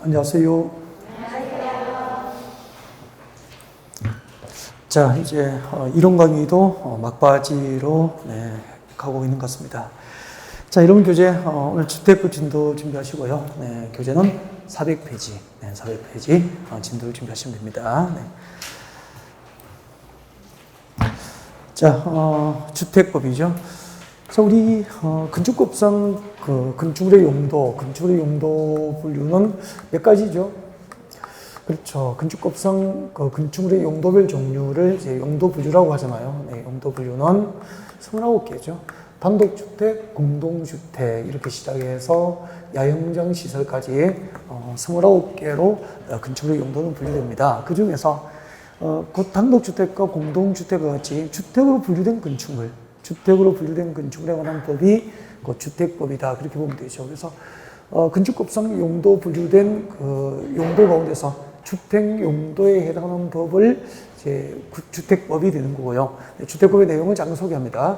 안녕하세요. 자, 이제 이론 강의도 막바지로 가고 있는 것 같습니다. 자, 이론 교재 오늘 주택구 진도 준비하시고요. 교재는 400페이지, 400페이지 진도를 준비하시면 됩니다. 자, 주택법이죠. 자, 우리 건축법상 그 건축물의 용도 분류는 몇 가지죠? 그렇죠. 건축법상 그 건축물의 용도별 종류를 이제 용도 분류라고 하잖아요. 용도 분류는 29개죠. 단독주택, 공동주택 이렇게 시작해서 야영장 시설까지 29개로 건축물의 용도는 분류됩니다. 그 중에서 그 단독주택과 공동주택과 같이 주택으로 분류된 건축물에 관한 법이 그 주택법이다. 그렇게 보면 되죠. 그래서 건축법상 용도 분류된 그 용도 가운데서 주택 용도에 해당하는 법을 이제 주택법이 되는 거고요. 주택법의 내용을 잠깐 소개합니다.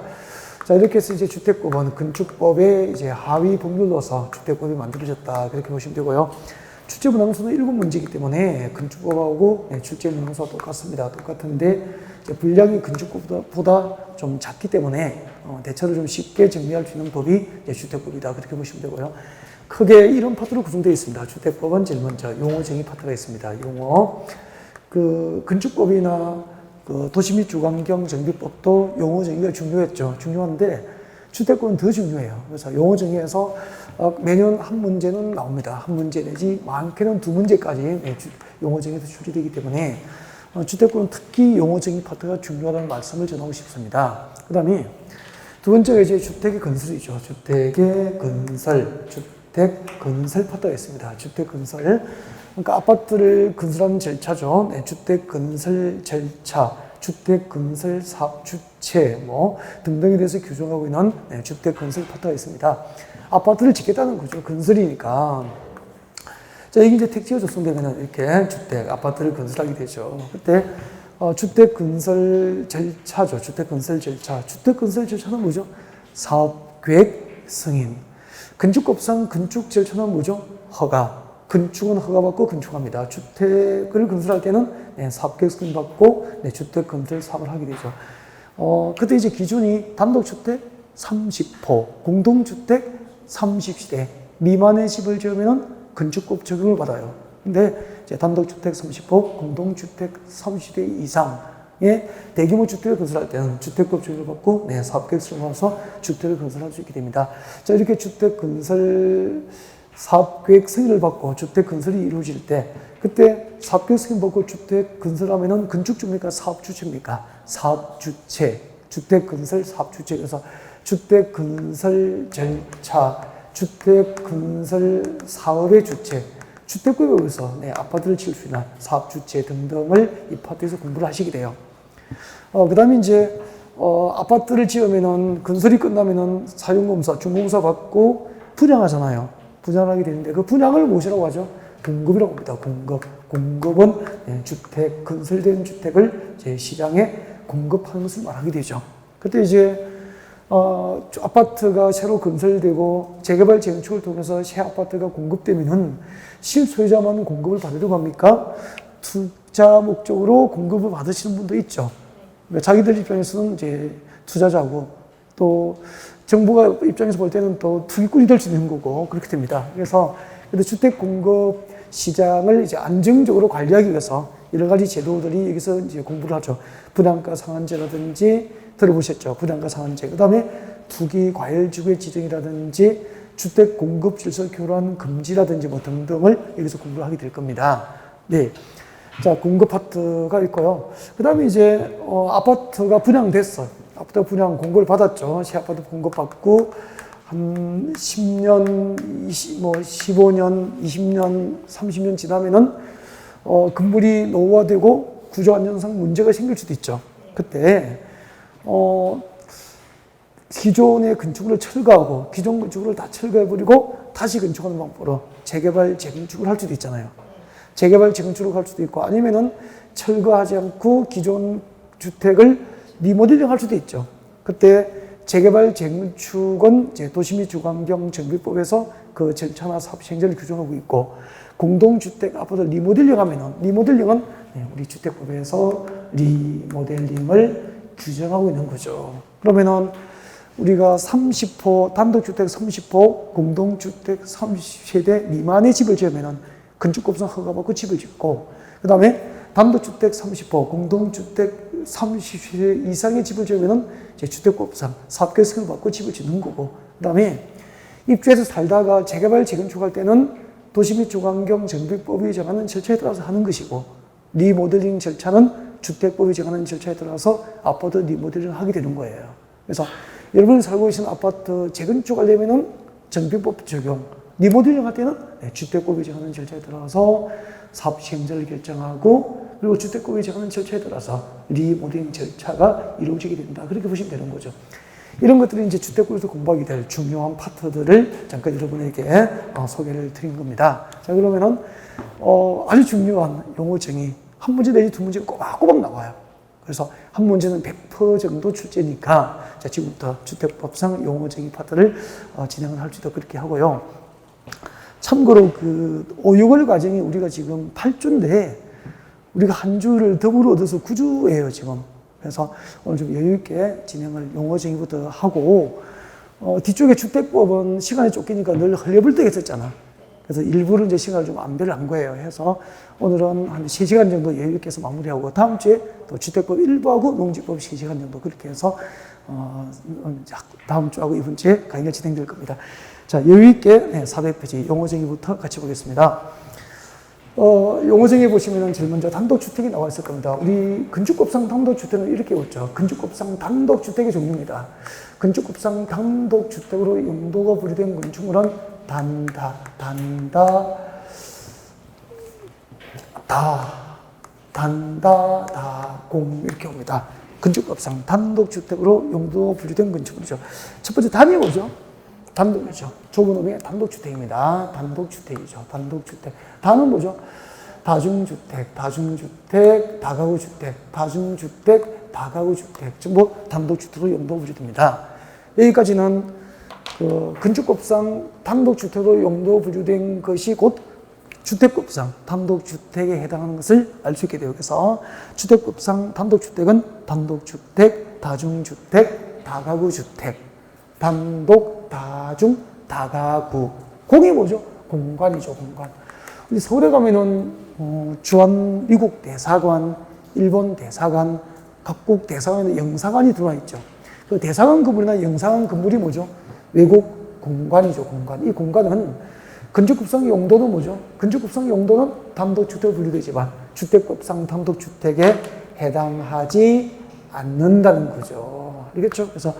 자, 이렇게 해서 이제 주택법은 건축법의 이제 하위 법률로서 주택법이 만들어졌다. 그렇게 보시면 되고요. 출제분항수는 7문제이기 때문에 건축법하고 출제분항수가 똑같습니다. 똑같은데 분량이 건축법보다 좀 작기 때문에 대체로 좀 쉽게 정리할 수 있는 법이 주택법이다. 그렇게 보시면 되고요. 크게 이런 파트로 구성되어 있습니다. 주택법은 제일 먼저 용어 정의 파트가 있습니다. 용어. 그 건축법이나 그 도시 및 주거환경 정비법도 용어 정의가 중요했죠. 중요한데 주택법은 더 중요해요. 그래서 용어 정의에서 매년 한 문제는 나옵니다. 한 문제 내지 많게는 2문제까지 용어 정의에서 출제되기 때문에 주택법은 특히 용어 정의 파트가 중요하다는 말씀을 전하고 싶습니다. 그 다음에 두 번째가 이제 주택의 건설이죠. 주택의 건설 파트가 있습니다. 주택 건설. 그러니까 아파트를 건설하는 절차죠. 주택 건설 절차, 주택 건설 사업 주체 뭐 등등에 대해서 규정하고 있는 주택 건설 파트가 있습니다. 아파트를 짓겠다는 거죠. 건설이니까. 자, 이게 이제 택지가 조성되면 이렇게 주택, 아파트를 건설하게 되죠. 그때 주택 건설 절차죠. 주택 건설 절차. 주택 건설 절차는 뭐죠? 사업 계획 승인. 건축법상 건축 절차는 뭐죠? 허가. 건축은 허가받고 건축합니다. 주택을 건설할 때는 사업계획 승인 받고 주택 건설 사업을 하게 되죠. 그때 이제 기준이 단독주택 30호, 공동주택 30세대 미만의 집을 지으면 건축법 적용을 받아요. 근데 이제 단독주택 30호, 공동주택 30대 이상의 대규모 주택을 건설할 때는 주택법 적용을 받고 사업계획 승인을 받아서 주택을 건설할 수 있게 됩니다. 자, 이렇게 주택 건설 사업계획 승인을 받고 주택 건설이 이루어질 때 그때 사업계획 승인 받고 주택 건설하면은 건축주입니까? 사업주체입니까? 사업주체. 주택 건설 사업주체. 그래서 주택 건설 절차, 주택 건설 사업의 주체, 주택법에 의해서 아파트를 지을 수 있는 사업주체 등등을 이 파트에서 공부를 하시게 돼요. 그 다음에 이제 아파트를 지으면은 건설이 끝나면은 사용공사, 준공사 받고 분양하잖아요. 분양을 하게 되는데 그 분양을 무엇이라고 하죠? 공급이라고 합니다. 공급은 주택, 건설된 주택을 시장에 공급하는 것을 말하게 되죠. 그때 이제 아파트가 새로 건설되고 재개발, 재건축을 통해서 새 아파트가 공급되면은 실소유자만 공급을 받으려고 합니까? 투자 목적으로 공급을 받으시는 분도 있죠. 그러니까 자기들 입장에서는 이제 투자자고 또 정부가 입장에서 볼 때는 또 투기꾼이 될 수 있는 거고 그렇게 됩니다. 그래서 주택 공급 시장을 이제 안정적으로 관리하기 위해서 여러 가지 제도들이 여기서 이제 공부를 하죠. 분양가 상한제라든지 들어보셨죠? 분양가 상한제. 그 다음에 투기 과열 지구의 지정이라든지 주택 공급 질서 교란 금지라든지 뭐 등등을 여기서 공부를 하게 될 겁니다. 네. 자, 공급 파트가 있고요. 그 다음에 이제 아파트가 분양됐어. 아파트 분양 공고를 받았죠. 새 아파트 공급받고 한 10년, 15년, 20년, 30년 지나면은 건물이 노후화되고 구조 안전상 문제가 생길 수도 있죠. 그때 기존의 건축물을 철거하고 기존 건축물을 다 철거해버리고 다시 건축하는 방법으로 재개발, 재건축을 할 수도 있잖아요. 재개발, 재건축을 할 수도 있고 아니면은 철거하지 않고 기존 주택을 리모델링 할 수도 있죠. 그때 재개발 재건축은 이제 도시및 주거환경 정비법에서 그 절차나 사업 시행자를 규정하고 있고, 공동주택 아파트 리모델링 하면은, 리모델링은 우리 주택법에서 리모델링을 규정하고 있는 거죠. 그러면은 우리가 30호, 단독주택 30호, 공동주택 30세대 미만의 집을 지으면은 건축법상 허가받고 집을 짓고, 그 다음에 단독주택 30호, 공동주택 30세대 이상의 집을 지으면은 이제 주택법상 사업계획을 받고 집을 짓는 거고, 그 다음에 입주해서 살다가 재개발, 재건축할 때는 도시 및 주거환경 정비법이 정하는 절차에 따라서 하는 것이고, 리모델링 절차는 주택법이 정하는 절차에 따라서 아파트 리모델링을 하게 되는 거예요. 그래서 여러분이 살고 계신 아파트 재건축하려면은 정비법 적용, 리모델링 할 때는 주택법이 정하는 절차에 따라서 사업 시행자를 결정하고, 그리고 주택법이 정하는 절차에 따라서 리모델링 절차가 이루어지게 된다. 그렇게 보시면 되는 거죠. 이런 것들이 이제 주택법에서 공부하게 될 중요한 파트들을 잠깐 여러분에게 소개를 드린 겁니다. 자, 그러면은 아주 중요한 용어 정의 한 문제 내지 두 문제가 꼬박꼬박 나와요. 그래서 한 문제는 100% 정도 출제니까 자, 지금부터 주택법상 용어 정의 파트를 진행을 할 수 있도록 그렇게 하고요. 참고로 그 5, 6월 과정이 우리가 지금 8주인데 우리가 한 주를 더불어 얻어서 9주예요, 지금. 그래서 오늘 좀 여유있게 진행을 용어 정의부터 하고, 뒤쪽에 주택법은 시간이 쫓기니까 늘 흘려불떡 했었잖아. 그래서 일부러 이제 시간을 좀 안배를 한 거예요. 해서 오늘은 한 3시간 정도 여유있게 해서 마무리하고, 다음 주에 또 주택법 1부하고 농지법 3시간 정도 그렇게 해서, 다음 주하고 이번 주에 강의가 진행될 겁니다. 자, 여유있게 400페이지 용어 정의부터 같이 보겠습니다. 용어 정의 보시면은 제일 먼저 단독주택이 나와 있을 겁니다. 우리 건축법상 단독주택은 이렇게 외웠죠. 건축법상 단독주택의 종류입니다. 건축법상 단독주택으로 용도가 분리된 건축물은 다공 이렇게 옵니다. 건축법상 단독주택으로 용도가 분리된 건축물이죠. 첫 번째 단이 뭐죠? 단독이죠. 좁은 의미의 단독주택입니다. 단독주택이죠. 단독주택. 다는 뭐죠? 다중주택, 다가구주택, 다중주택, 다가구주택. 전부 단독주택으로 용도 분류됩니다. 여기까지는 그 건축법상 단독주택으로 용도 분류된 것이 곧 주택법상 단독주택에 해당하는 것을 알 수 있게 되어 있어서, 주택법상 단독주택은 단독주택, 다중주택, 다가구주택, 단독, 다중, 다가구. 공이 뭐죠? 공간이죠, 공간. 우리 서울에 가면은, 주한 미국 대사관, 일본 대사관, 각국 대사관에 영사관이 들어와 있죠. 그 대사관 건물이나 영사관 건물이 뭐죠? 외국 공간이죠, 공간. 이 공간은 건축법상 용도는 뭐죠? 건축법상 용도는 단독주택으로 분류되지만 주택법상 단독주택에 해당하지 않는다는 거죠. 알겠죠? 그래서,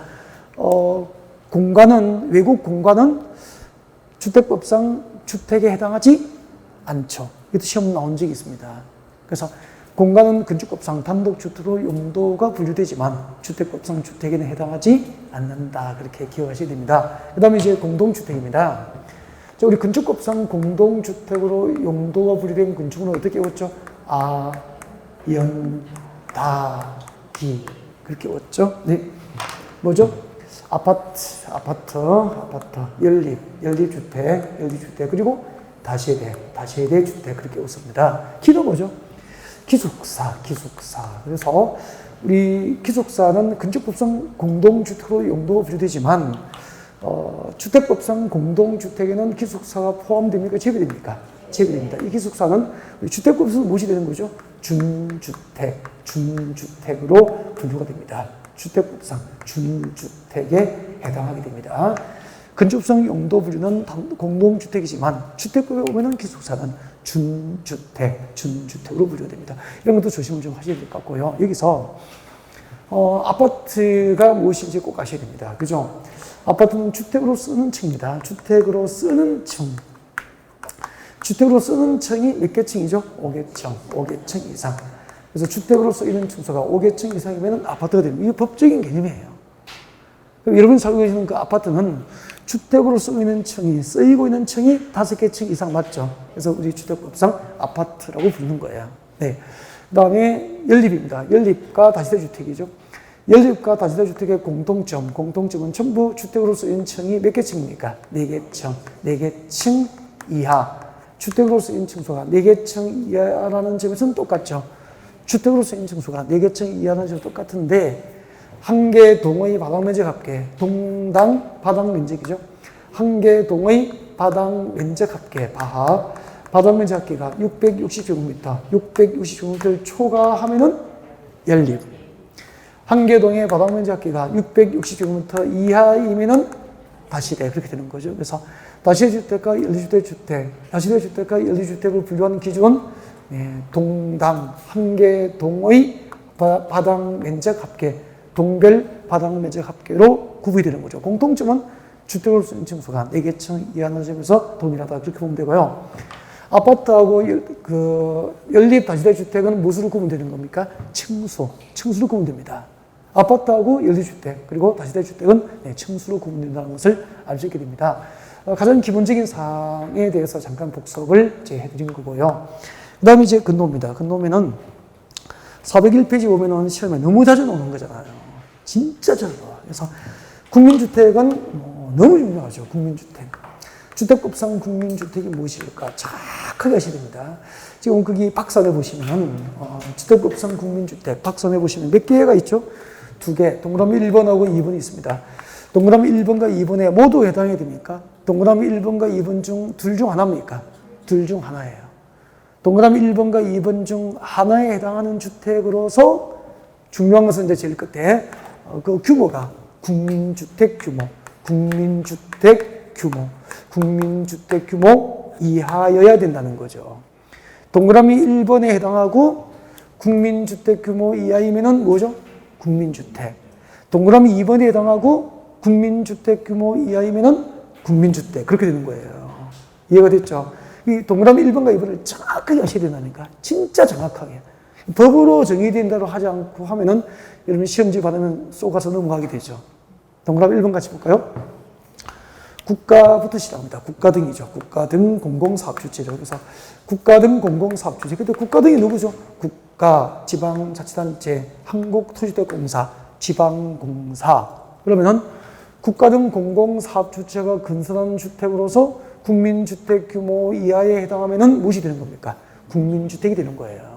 공간은, 외국 공간은 주택법상 주택에 해당하지 않죠. 이것도 시험 나온 적이 있습니다. 그래서 공간은 건축법상 단독주택으로 용도가 분류되지만 주택법상 주택에는 해당하지 않는다. 그렇게 기억하셔야 됩니다. 그 다음에 이제 공동주택입니다. 자, 우리 건축법상 공동주택으로 용도가 분류된 건축물은 어떻게 외웠죠? 아, 연, 다, 기. 그렇게 외웠죠? 네. 뭐죠? 아파트, 연립주택, 그리고 다세대 주택, 그렇게 웃습니다. 기도 뭐죠? 기숙사. 그래서 우리 기숙사는 건축법상 공동주택으로 용도가 분류되지만, 주택법상 공동주택에는 기숙사가 포함됩니까? 제외됩니까? 제외됩니다. 이 기숙사는 우리 주택법에서 무엇이 되는 거죠? 준주택으로 분류가 됩니다. 주택법상 준주택에 해당하게 됩니다. 건축법상 용도 분류는 공동주택이지만 주택법에 오면은 기숙사는 준주택으로 분류됩니다. 이런 것도 조심을 좀 하셔야 될 것 같고요. 여기서 아파트가 무엇인지 꼭 아셔야 됩니다. 그죠? 아파트는 주택으로 쓰는 층입니다. 주택으로 쓰는 층이 몇 개 층이죠? 5개층 이상. 그래서 주택으로 쓰이는 층수가 5개층 이상이면 아파트가 됩니다. 이게 법적인 개념이에요. 그럼 여러분이 살고 계시는 그 아파트는 주택으로 쓰이고 있는 층이 5개 층 이상 맞죠? 그래서 우리 주택법상 아파트라고 부르는 거예요. 네. 그 다음에 연립입니다. 연립과 다세대 주택이죠. 연립과 다세대 주택의 공통점은 전부 주택으로 쓰인 층이 몇 개 층입니까? 4개 층, 4개 층 이하. 주택으로 쓰인 층수가 4개 층 이하라는 점에서는 똑같죠. 주택으로 쓰인 층수가 4개 층 이하라는 점은 똑같은데, 한 개 동의 바닥 면적 합계, 동당 바닥 면적이죠. 한 개 동의 바닥 면적 합계, 바닥 면적 합계가 660제곱미터, 660제곱미터를 초과하면은 연립. 한 개 동의 바닥 면적 합계가 660제곱미터 이하이면은 다시대, 그렇게 되는 거죠. 그래서 다시대 주택과 연립주택 주택, 다시대 주택과 연립주택을 분류하는 기준은 동당 한 개 동의 바닥 면적 합계, 동별 바닥 면적 합계로 구분되는 거죠. 공통점은 주택으로 쓰인 층수가 4개 층 이하는 점에서 동일하다, 그렇게 보면 되고요. 아파트하고 연립 다시대 주택은 무엇으로 구분되는 겁니까? 층수로 구분됩니다. 아파트하고 연립주택 그리고 다시대 주택은 층수로 구분된다는 것을 알 수 있게 됩니다. 가장 기본적인 사항에 대해서 잠깐 복습을 해드린 거고요. 그 다음에 이제 근로입니다. 근로면은 401페이지 보면은 시험에 너무 자주 나오는 거잖아요. 진짜 자주 나와요. 그래서 국민주택은 너무 중요하죠. 국민주택. 주택법상 국민주택이 무엇일까? 정확하게 하셔야 됩니다. 지금 거기 박산에 보시면 주택법상 국민주택 박산에 보시면 몇 개가 있죠? 2개. 동그라미 1번하고 2번이 있습니다. 동그라미 1번과 2번에 모두 해당이 됩니까? 동그라미 1번과 2번 중 둘 중 하나입니까? 둘 중 하나예요. 동그라미 1번과 2번 중 하나에 해당하는 주택으로서 중요한 것은 이제 제일 끝에 그 규모가 국민주택 규모 이하여야 된다는 거죠. 동그라미 1번에 해당하고 국민주택 규모 이하이면은 뭐죠? 국민주택. 동그라미 2번에 해당하고 국민주택 규모 이하이면은 국민주택. 그렇게 되는 거예요. 이해가 됐죠? 이 동그라미 1번과 2번을 정확하게 하셔야 된다니까. 진짜 정확하게. 법으로 정의된 대로 하지 않고 하면은 여러분 시험지 받으면 쏘가서 넘어가게 되죠. 동그라미 1번 같이 볼까요? 국가부터 시작합니다. 국가등이죠. 국가등 공공사업주체죠. 그래서 국가등 공공사업주체. 근데 국가등이 누구죠? 국가, 지방자치단체, 한국토지대공사, 지방공사. 그러면은 국가등 공공사업주체가 건설한 주택으로서 국민주택 규모 이하에 해당하면은 무엇이 되는 겁니까? 국민주택이 되는 거예요.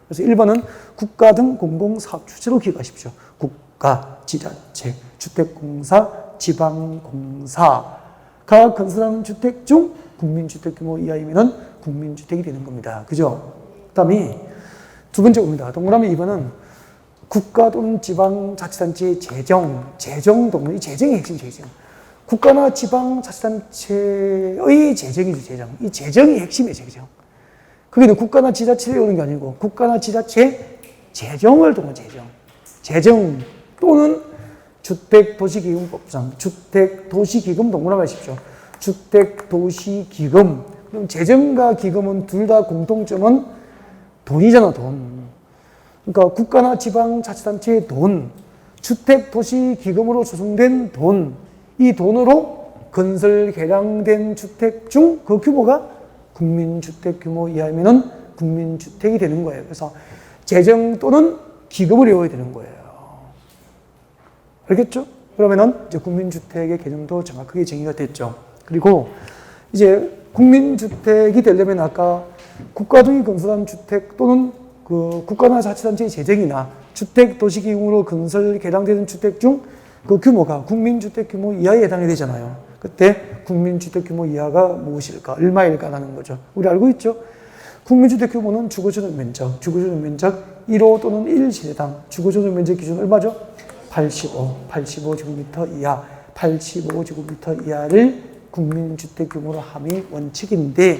그래서 1번은 국가 등 공공사업주체로 기억하십시오. 국가, 지자체, 주택공사, 지방공사가 건설하는 주택 중 국민주택 규모 이하이면은 국민주택이 되는 겁니다. 그죠? 그 다음에 두 번째 봅니다. 동그라미 2번은 국가 또는 지방자치단체의 재정 동의, 재정의 핵심 재정. 국가나 지방자치단체의 재정이죠, 재정. 이 재정이 핵심이에요, 재정. 그게 국가나 지자체를 오는 게 아니고 국가나 지자체의 재정을 통한 재정 또는 주택도시기금법상 주택도시기금 동그라미 하십시오. 주택도시기금. 그럼 재정과 기금은 둘 다 공통점은 돈이잖아, 돈. 그러니까 국가나 지방자치단체의 돈, 주택도시기금으로 조성된 돈, 이 돈으로 건설 개량된 주택 중 그 규모가 국민주택 규모 이하이면은 국민주택이 되는 거예요. 그래서 재정 또는 기금을 외워야 되는 거예요. 알겠죠? 그러면은 이제 국민주택의 개념도 정확하게 정의가 됐죠. 그리고 이제 국민주택이 되려면 아까 국가 등이 건설한 주택 또는 그 국가나 자치단체의 재정이나 주택도시기금으로 건설 개량되는 주택 중 그 규모가 국민주택 규모 이하에 해당이 되잖아요. 그때 국민주택 규모 이하가 무엇일까? 얼마일까라는 거죠. 우리 알고 있죠? 국민주택 규모는 주거전용 면적 1호 또는 1세대당 주거전용 면적 기준 얼마죠? 85제곱미터 이하, 85제곱미터 이하를 국민주택 규모로 함이 원칙인데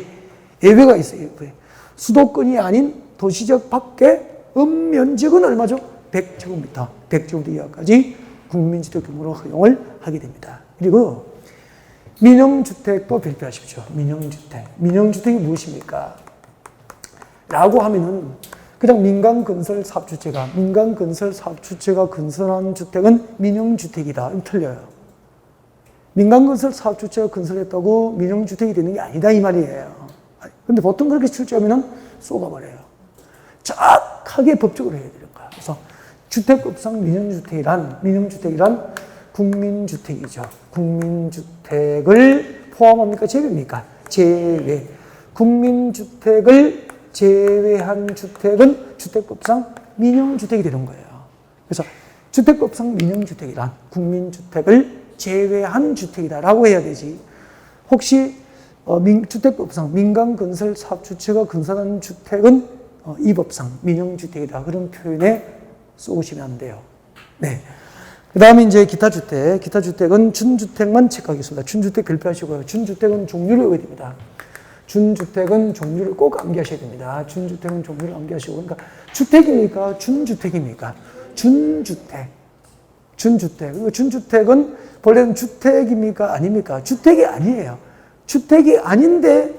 예외가 있어요. 예외. 수도권이 아닌 도시적 밖의 읍면적은 얼마죠? 100제곱미터, 100제곱미터 이하까지 국민주택 규모로 허용을 하게 됩니다. 그리고 민영주택도 발표하십시오. 민영주택이 무엇입니까? 라고 하면은 그냥 민간건설사업주체가 건설한 주택은 민영주택이다. 틀려요. 민간건설사업주체가 건설했다고 민영주택이 되는 게 아니다 이 말이에요. 근데 보통 그렇게 출제하면은 쏘가버려요. 정확하게 법적으로 해야 되는 거야. 그래서 주택급상 민영주택이란 국민주택이죠. 국민주택을 포함합니까? 제외입니까? 제외. 국민주택을 제외한 주택은 주택법상 민영주택이 되는 거예요. 그래서 주택법상 민영주택이란 국민주택을 제외한 주택이다라고 해야 되지. 혹시 주택법상 민간건설 사업주체가 건설한 주택은 이 법상 민영주택이다. 그런 표현에 쏘시면 안 돼요. 네. 그 다음에 이제 기타주택. 기타주택은 준주택만 체크하겠습니다. 준주택 별표하시고요. 준주택은 종류를 외워야 됩니다. 준주택은 종류를 꼭 암기하셔야 됩니다. 준주택은 종류를 암기하시고. 그러니까 주택입니까? 준주택입니까? 준주택. 준주택. 준주택은 본래는 주택입니까? 아닙니까? 주택이 아니에요. 주택이 아닌데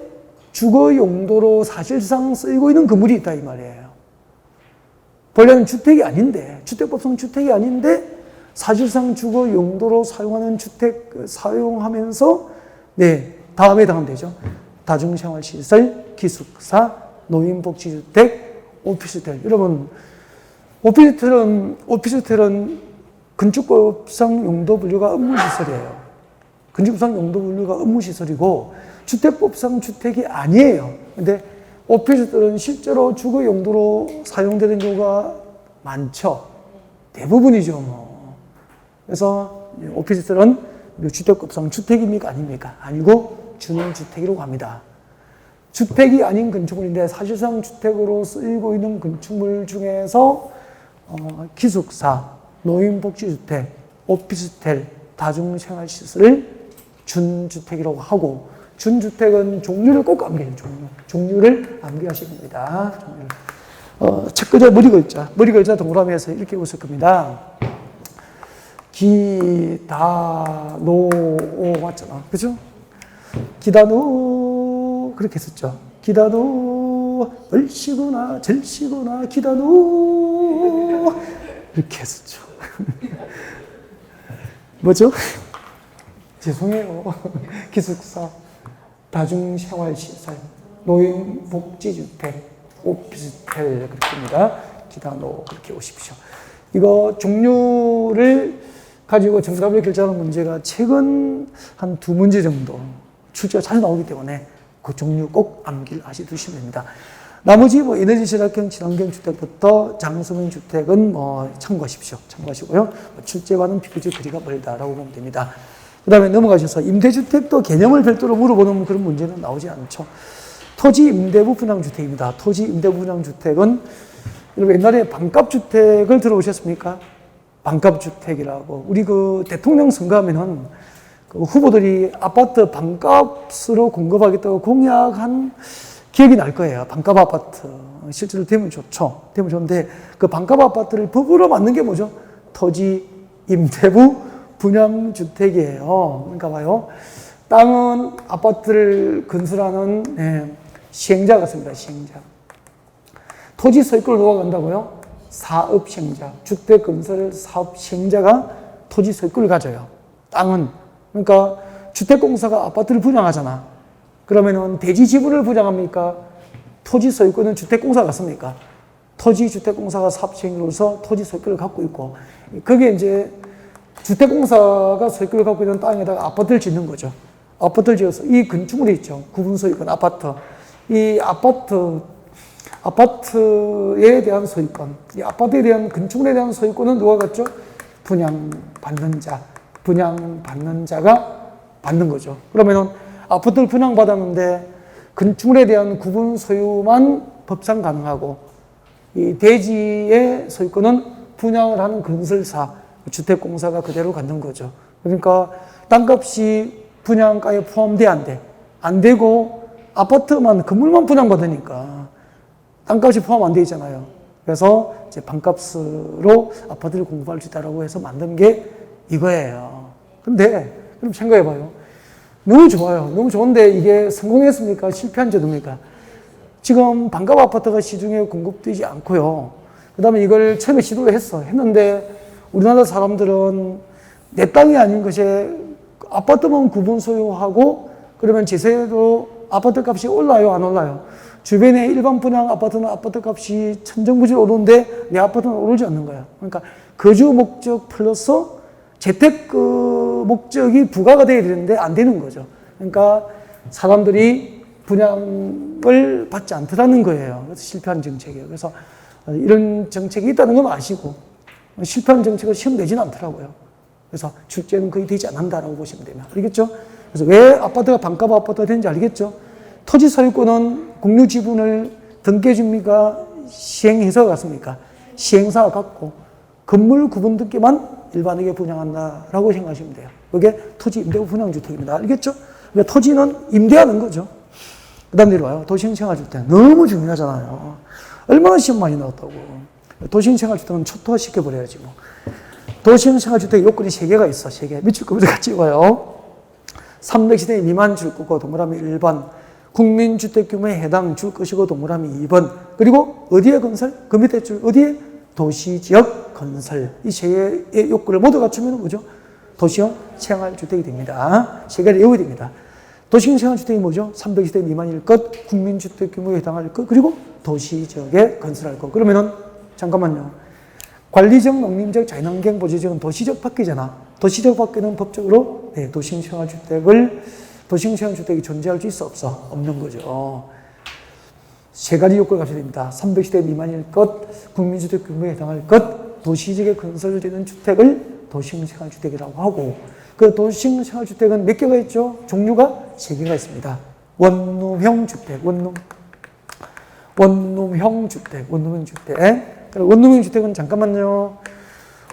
주거 용도로 사실상 쓰이고 있는 건물이 있다 이 말이에요. 본래는 주택이 아닌데, 주택법상 주택이 아닌데 사실상 주거 용도로 사용하는 주택 사용하면서 다음에 해당하면 되죠. 다중생활시설, 기숙사, 노인복지주택, 오피스텔. 여러분, 오피스텔은 건축법상 용도 분류가 업무시설이에요. 건축법상 용도 분류가 업무시설이고 주택법상 주택이 아니에요. 근데 오피스텔은 실제로 주거 용도로 사용되는 경우가 많죠. 대부분이죠, 뭐. 그래서 오피스텔은 주택법상 주택입니까? 아닙니까? 아니고 준주택이라고 합니다. 주택이 아닌 건축물인데 사실상 주택으로 쓰이고 있는 건축물 중에서 기숙사, 노인복지주택, 오피스텔, 다중생활시설을 준주택이라고 하고 준주택은 종류를 꼭 암기해요. 종류를 암기하셔야 됩니다. 첫 글자 머리 글자 동그라미에서 이렇게 웃을 겁니다. 기다노 맞잖아. 그죠? 기다노 그렇게 했었죠. 기다노 얼씨구나 절씨구나 기다노 이렇게 했었죠. 뭐죠? 죄송해요. 기숙사, 다중생활시설, 노인복지주택, 오피스텔 그렇게 합니다. 기다노 그렇게 오십시오. 이거 종류를 가지고 정답을 결정하는 문제가 최근 한 2문제 정도 출제가 자주 나오기 때문에 그 종류 꼭 암기를 하시두시면 됩니다. 나머지 에너지 절약형 친환경 주택부터 장소민 주택은 참고하십시오. 참고하시고요. 출제와는 비교적 거리가 멀다라고 보면 됩니다. 그 다음에 넘어가셔서 임대주택도 개념을 별도로 물어보는 그런 문제는 나오지 않죠. 토지 임대부 분양주택입니다. 토지 임대부 분양주택은 여러분 옛날에 반값주택을 들어보셨습니까? 반값주택이라고. 우리 대통령 선거하면은 후보들이 아파트 반값으로 공급하겠다고 공약한 기억이 날 거예요. 반값 아파트. 실제로 되면 좋죠. 되면 좋은데 그 반값 아파트를 법으로 만든 게 뭐죠? 토지 임대부 분양주택이에요. 그러니까 봐요. 땅은 아파트를 건설하는 시행자 같습니다. 시행자. 토지 소유권을 누가 간다고요? 사업시행자. 주택건설 사업시행자가 토지 소유권을 가져요. 땅은. 그러니까 주택공사가 아파트를 분양하잖아. 그러면은 대지 지분을 분양합니까? 토지 소유권은 주택공사가 갖습니까? 토지주택공사가 사업시행으로서 토지 소유권을 갖고 있고, 그게 이제 주택공사가 소유권을 갖고 있는 땅에다가 아파트를 짓는 거죠. 아파트를 지어서 이 건축물이 있죠. 구분소유권, 아파트. 이 아파트에 대한 소유권, 이 아파트에 대한 건축물에 대한 소유권은 누가 갖죠? 분양받는 자가 받는 거죠. 그러면은 아파트를 분양받았는데 건축물에 대한 구분 소유만 법상 가능하고 이 대지의 소유권은 분양을 하는 건설사, 주택공사가 그대로 갖는 거죠. 그러니까 땅값이 분양가에 포함돼 안 돼? 안 되고 아파트만, 건물만 분양받으니까 땅값이 포함 안 돼 있잖아요. 그래서 이제 반값으로 아파트를 공급할 수 있다라고 해서 만든 게 이거예요. 근데 그럼 생각해봐요. 너무 좋아요. 너무 좋은데 이게 성공했습니까? 실패한 제도입니까? 지금 반값 아파트가 시중에 공급되지 않고요. 그 다음에 이걸 처음에 시도를 했는데 우리나라 사람들은 내 땅이 아닌 것에 아파트만 구분 소유하고 그러면 제세로 아파트 값이 올라요, 안 올라요? 주변에 일반 분양 아파트는 아파트 값이 천정부지로 오르는데 내 아파트는 오르지 않는 거야. 그러니까 거주 목적 플러스 재택 그 목적이 부과가 돼야 되는데 안 되는 거죠. 그러니까 사람들이 분양을 받지 않더라는 거예요. 그래서 실패한 정책이에요. 그래서 이런 정책이 있다는 건 아시고 실패한 정책을 시험 내지는 않더라고요. 그래서 출제는 거의 되지 않는다라고 보시면 되면 알겠죠? 그래서 왜 아파트가 반값 아파트가 되는지 알겠죠? 토지 소유권은 공유 지분을 등기해줍니까? 시행해서 갔습니까? 시행사가 갖고 건물 구분 등기만 일반에게 분양한다라고 생각하시면 돼요. 그게 토지 임대부 분양주택입니다. 알겠죠? 그러니까 토지는 임대하는 거죠. 그 다음 내려와요. 도시생활주택. 너무 중요하잖아요. 얼마나 시험 많이 나왔다고. 도시생활주택은 초토화 시켜버려야지 뭐. 도시생활주택 요건이 3개가 있어. 3개. 밑줄 거부터 같이 읽어요. 300세대 미만 줄 거고 동그라미 1번. 국민주택 규모에 해당 줄 것이고 동그라미 2번. 그리고 어디에 건설? 그 밑에 줄 어디에? 도시지역 건설. 이 3개의 요건을 모두 갖추면 뭐죠? 도시형 생활주택이 됩니다. 3개를 외워야 됩니다. 도시형 생활주택이 뭐죠? 300세대 미만일 것, 국민주택 규모에 해당할 것, 그리고 도시지역에 건설할 것. 그러면은 잠깐만요. 관리적, 농림적, 자연환경 보조지역은 도시적 밖이잖아. 도시적 밖에는 법적으로 도시형 생활주택이 존재할 수 있어 없어? 없는 거죠. 3가지 요건을 갖춰야 됩니다. 300세대 미만일 것, 국민주택 규모에 해당할 것, 도시지역에 건설되는 주택을 도시형 생활주택이라고 하고, 그 도시형 생활주택은 몇 개가 있죠? 종류가 3개가 있습니다. 원룸형 주택, 원룸형 주택. 원룸형 주택은 잠깐만요.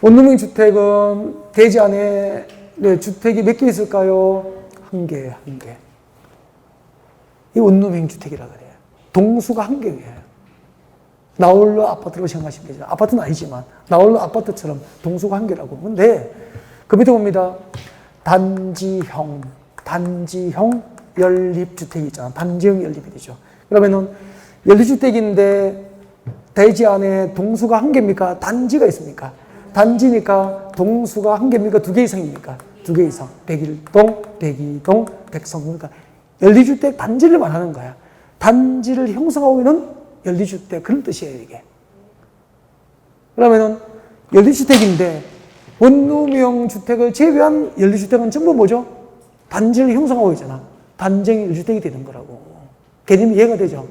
원룸형 주택은 대지 안에 주택이 몇 개 있을까요? 1개. 이 원룸형 주택이라 그래요. 동수가 1개예요. 나홀로 아파트로 생각하시면 되죠. 아파트는 아니지만 나홀로 아파트처럼 동수가 1개라고. 근데 그 밑에 봅니다. 단지형 연립주택이 있잖아. 단지형 연립이 되죠. 그러면은 연립주택인데 대지 안에 동수가 1개입니까? 단지가 있습니까? 단지니까 동수가 1개입니까? 2개 이상입니까? 2개 이상. 101동, 102동, 100성. 그러니까 연립주택 단지를 말하는 거야. 단지를 형성하고 있는 연립주택, 그런 뜻이에요, 이게. 그러면은 연립주택인데 원룸형 주택을 제외한 연립주택은 전부 뭐죠? 단지를 형성하고 있잖아. 단지형 연립주택이 되는 거라고. 개념이 이해가 되죠?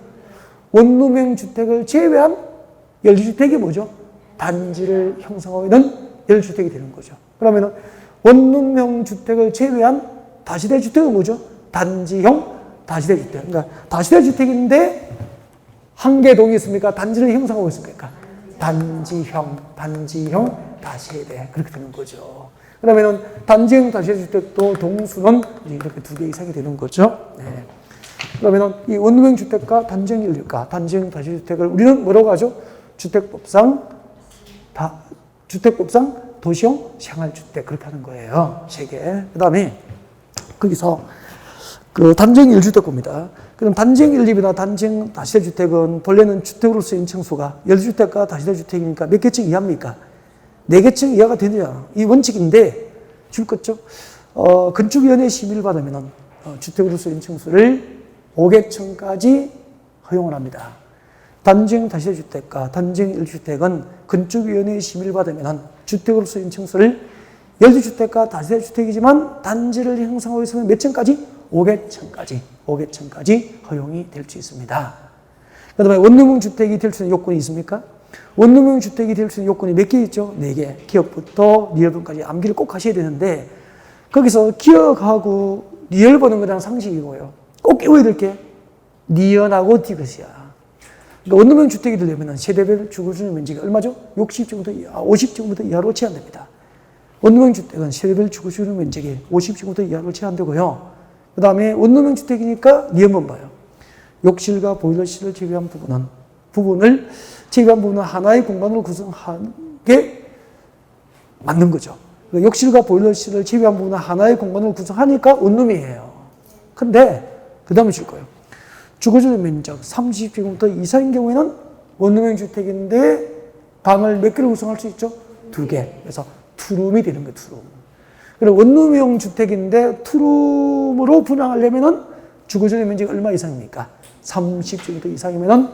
원룸형 주택을 제외한 연립주택이 뭐죠? 단지를 형성하고 있는 연립주택이 되는 거죠. 그러면은 원룸형 주택을 제외한 다시대 주택은 뭐죠? 단지형 다시대 주택. 그러니까 다시대 주택인데 1개 동이 있습니까? 단지를 형성하고 있습니까? 단지형 다시대. 그렇게 되는 거죠. 그러면은 단지형 다시대 주택도 동수는 이렇게 2개 이상이 되는 거죠. 네. 그러면은 이 원룸형 주택과 단지형 연립과 단지형 다시대 주택을 우리는 뭐라고 하죠? 주택법상 도시형 생활주택. 그렇게 하는 거예요. 3개. 그 다음에 거기서 그 단지형 1주택 봅니다. 그럼 단지형 1집이나 단지형 다시대 주택은 본래는 주택으로 쓰인 층수가 10주택과 다시대 주택이니까 몇 개층 이하입니까? 4개층 이하가 되느냐. 이 원칙인데 줄 것죠. 건축위원회 심의를 받으면 주택으로 쓰인 층수를 5개층까지 허용을 합니다. 단지형 다시대 주택과 단지형 1주택은 건축위원회 심의를 받으면 주택으로 쓰인 층수를 10주택과 다시대 주택이지만 단지를 형성하고 있으면 몇 층까지? 5개층까지 허용이 될 수 있습니다. 그 다음에 원룸형 주택이 될 수 있는 요건이 있습니까? 원룸형 주택이 될 수 있는 요건이 몇 개 있죠? 4개. 기억부터 리얼번까지 암기를 꼭 하셔야 되는데 거기서 기억하고 리얼 보는 거랑 상식이고요. 꼭 깨워야 될 게 니은하고 디귿이야. 그러니까 원룸형 주택이 되려면 세대별 주거주택 면적이 얼마죠? 60제곱미터 이하, 50제곱미터 이하로 제한됩니다. 원룸형 주택은 세대별 주거주택 면적이 50제곱미터 이하로 제한되고요. 그 다음에 원룸형 주택이니까 니은번 봐요. 욕실과 보일러실을 제외한 부분을 하나의 공간으로 구성하게 맞는 거죠. 욕실과 보일러실을 제외한 부분은 하나의 공간으로 구성하니까 원룸이에요. 근데 그 다음에 줄 거예요. 주거주택 면적 30제곱미터 이상인 경우에는 원룸형 주택인데 방을 몇 개를 구성할 수 있죠? 2개. 그래서 투룸이 되는 거예요. 투룸. 그리고 원룸형 주택인데 투룸으로 분양하려면은 주거주택 면적이 얼마 이상입니까? 30제곱미터 이상이면은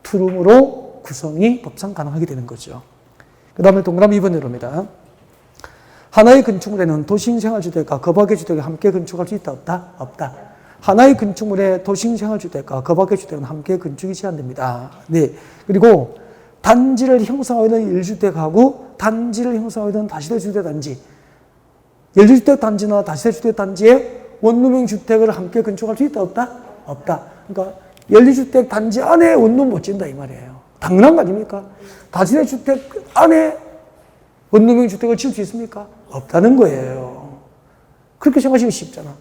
투룸으로 구성이 법상 가능하게 되는 거죠. 그 다음에 동그라미 2번 내려옵니다. 하나의 건축물에는 도시생활주택과 거박의 주택이 함께 건축할 수 있다, 없다? 없다. 하나의 건축물에 도시생활주택과 거박의 주택은 함께 건축이 제한됩니다. 네. 그리고 단지를 형성하고 있는 1주택하고 단지를 형성하고 있는 다시대 주택 단지, 1주택 단지나 다시대 주택 단지에 원룸형 주택을 함께 건축할 수 있다, 없다? 없다. 그러니까 1주택 단지 안에 원룸 못 짓는다 이 말이에요. 당연한 거 아닙니까? 다시대 주택 안에 원룸형 주택을 지을 수 있습니까? 없다는 거예요. 그렇게 생각하시면 쉽잖아.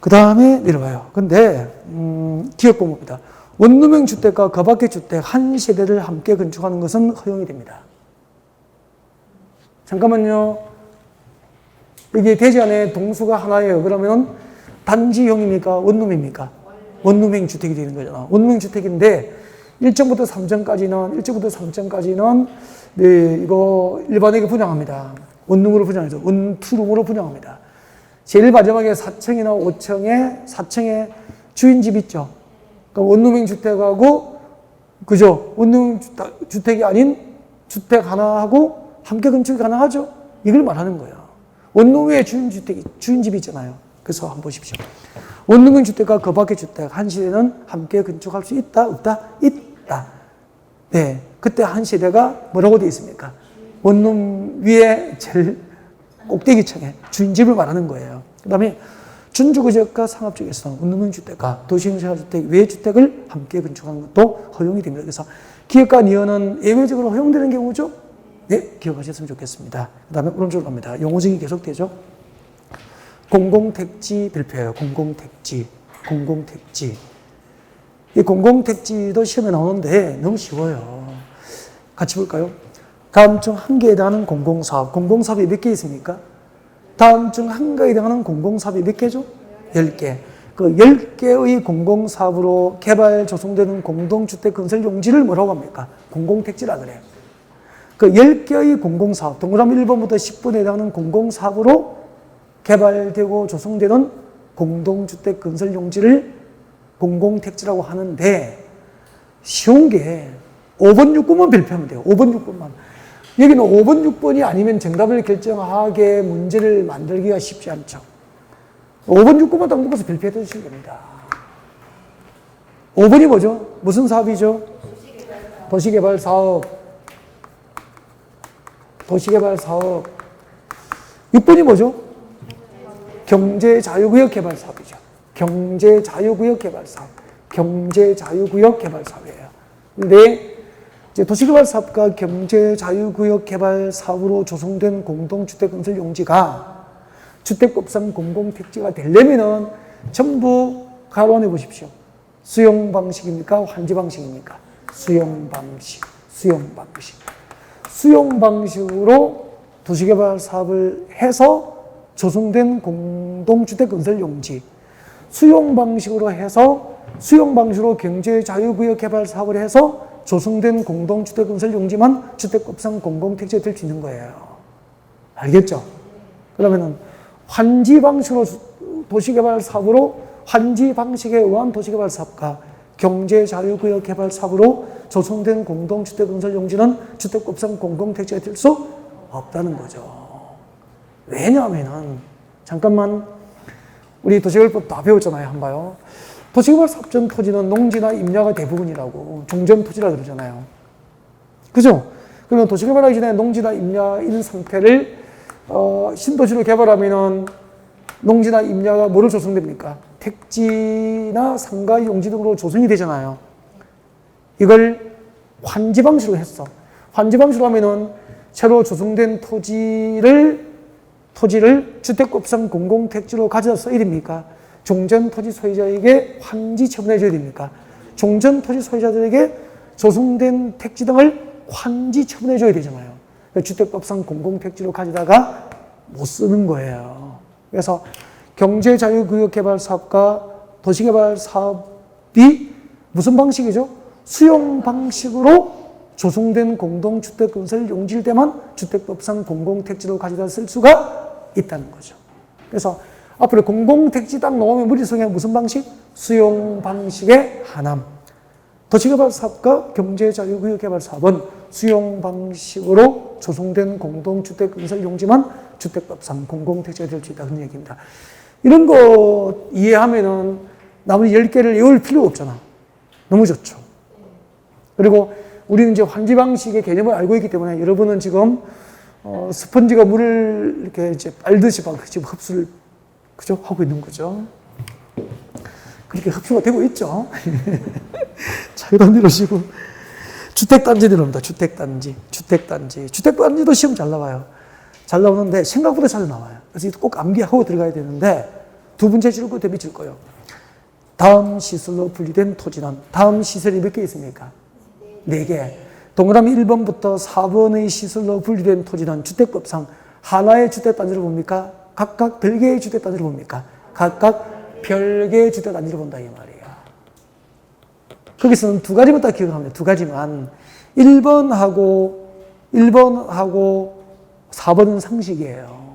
그 다음에 내려와요. 근데 기억 공부입니다. 원룸형 주택과 그 밖의 주택 한 세대를 함께 건축하는 것은 허용이 됩니다. 잠깐만요. 이게 대지 안에 동수가 하나예요. 그러면 단지형입니까? 원룸입니까? 원룸형 주택이 되는 거잖아. 원룸형 주택인데 1점부터 3점까지는 네, 이거 일반에게 분양합니다. 원룸으로 분양하죠. 원투룸으로 분양합니다. 제일 마지막에 4층이나 5층에 4층에 주인집 있죠. 그러니까 원룸형 주택하고 그죠? 원룸형 주택이 아닌 주택 하나하고 함께 건축이 가능하죠. 이걸 말하는 거예요. 원룸의 주인집이 있잖아요. 그래서 한번 보십시오. 원룸형 주택과 그 밖의 주택 한 세대는 함께 건축할 수 있다, 없다? 있다. 네, 그때 한 세대가 뭐라고 되어 있습니까? 원룸 위에 제일 꼭대기층에 주인집을 말하는 거예요. 그 다음에 준주거지역과 상업지역에서 원룸형 주택과 도시생활주택 외 주택을 함께 건축하는 것도 허용이 됩니다. 그래서 기업과 니은은 예외적으로 허용되는 경우죠. 네, 기억하셨으면 좋겠습니다. 그 다음에 오른쪽으로 갑니다. 용어적이 계속되죠. 공공택지 별표예요. 공공택지. 이 공공택지도 시험에 나오는데 너무 쉬워요. 같이 볼까요? 다음 중 한 개에 해당하는 공공사업. 공공사업이 몇 개 있습니까? 다음 중 한 개에 해당하는 공공사업이 몇 개죠? 10개. 그 10개의 공공사업으로 개발 조성되는 공동주택 건설 용지를 뭐라고 합니까? 공공택지라 그래요. 그 10개의 공공사업, 동그라미 1번부터 10번에 해당하는 공공사업으로 개발되고 조성되는 공동주택 건설 용지를 공공택지라고 하는데 쉬운 게 5번, 6번만 별표하면 돼요. 5번, 6번만. 여기는 5번, 6번이 아니면 정답을 결정하게 문제를 만들기가 쉽지 않죠. 5번, 6번만 딱 묶어서 별표해 주시면 됩니다. 5번이 뭐죠? 무슨 사업이죠? 도시개발 사업. 6번이 뭐죠? 경제자유구역 개발 사업이죠. 경제자유구역 개발 사업이에요. 근데 이제 도시개발 사업과 경제자유구역 개발 사업으로 조성된 공동주택 건설 용지가 주택법상 공공택지가 되려면은 전부 가로안해 보십시오. 수용 방식입니까? 환지 방식입니까? 수용 방식으로 도시개발 사업을 해서 조성된 공동주택 건설 용지, 수용 방식으로 경제자유구역 개발 사업을 해서 조성된 공동주택 건설 용지만 주택법상 공공택지가 될 수 있는 거예요. 알겠죠? 그러면은 환지 방식으로 도시개발 사업으로 환지 방식에 의한 도시개발 사업과 경제자유구역 개발 사업으로 조성된 공동주택 건설 용지는 주택법상 공공택지가 될 수 없다는 거죠. 왜냐하면은 잠깐만 우리 도시개발법 다 배웠잖아요. 한번 봐요. 도시개발 사업 전 토지는 농지나 임야가 대부분이라고 종전 토지라 그러잖아요. 그죠? 그러면 도시개발하기 전에 농지나 임야 있는 상태를 신도시로 개발하면은 농지나 임야가 뭐로 조성됩니까? 택지나 상가 용지 등으로 조성이 되잖아요. 이걸 환지 방식으로 했어. 환지 방식으로 하면은 새로 조성된 토지를 주택법상 공공택지로 가져다 써야 됩니까? 종전 토지 소유자에게 환지 처분해 줘야 됩니까? 종전 토지 소유자들에게 조성된 택지 등을 환지 처분해 줘야 되잖아요. 주택법상 공공택지로 가져다가 못 쓰는 거예요. 그래서 경제자유구역 개발 사업과 도시개발 사업이 무슨 방식이죠? 수용 방식으로 조성된 공동주택 건설 용지일 때만 주택법상 공공택지로 가져다 쓸 수가 있다는 거죠. 그래서 앞으로 공공택지 딱 놓으면 머릿속에 무슨 방식? 수용 방식의 하남. 도시개발사업과 경제자유구역개발사업은 수용 방식으로 조성된 공동주택 건설 용지만 주택법상 공공택지가 될 수 있다. 그런 얘기입니다. 이런 거 이해하면은 나머지 10개를 외울 필요가 없잖아. 너무 좋죠. 그리고 우리는 이제 환지 방식의 개념을 알고 있기 때문에 여러분은 지금 스펀지가 물을 이렇게 이제 빨듯이 막 지금 흡수를 그죠? 하고 있는 거죠. 그렇게 흡수가 되고 있죠. 자유단지로 시고 주택단지 들어옵니다. 주택단지도 시험 잘 나와요. 잘 나오는데 생각보다 잘 나와요. 그래서 꼭 암기하고 들어가야 되는데 두 번째 줄거 대비 줄 거예요. 다음 시설로 분리된 토지는 다음 시설이 몇 개 있습니까? 4개. 동그라미 1번부터 4번의 시설로 분리된 토지는 주택법상 하나의 주택단지를 봅니까? 각각 별개의 주택단지를 봅니까? 각각 별개의 주택단지를 본다 이 말이에요. 거기서는 두 가지만 딱 기억하면 돼요. 두 가지만. 1번하고 4번은 상식이에요.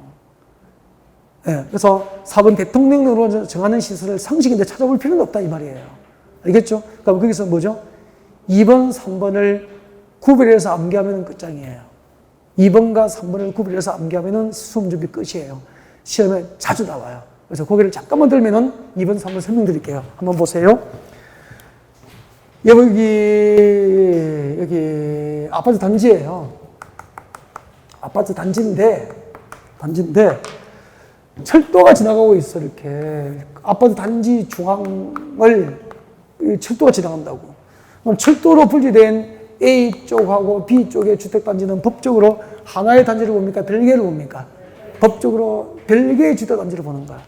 네, 그래서 4번 대통령으로 정하는 시설을 상식인데 찾아볼 필요는 없다 이 말이에요. 알겠죠? 그럼 거기서 뭐죠? 2번, 3번을 구별해서 암기하면 끝장이에요. 2번과 3번을 구별해서 암기하면 수험 준비 끝이에요. 시험에 자주 나와요. 그래서 고개를 잠깐만 들면은 2번, 3번 설명드릴게요. 한번 보세요. 여기 아파트 단지예요. 아파트 단지인데 철도가 지나가고 있어. 이렇게 아파트 단지 중앙을 철도가 지나간다고. 그럼 철도로 분리된 A 쪽하고 B 쪽의 주택단지는 법적으로 하나의 단지를 봅니까? 별개를 봅니까? 법적으로 별개의 주택단지를 보는 거야.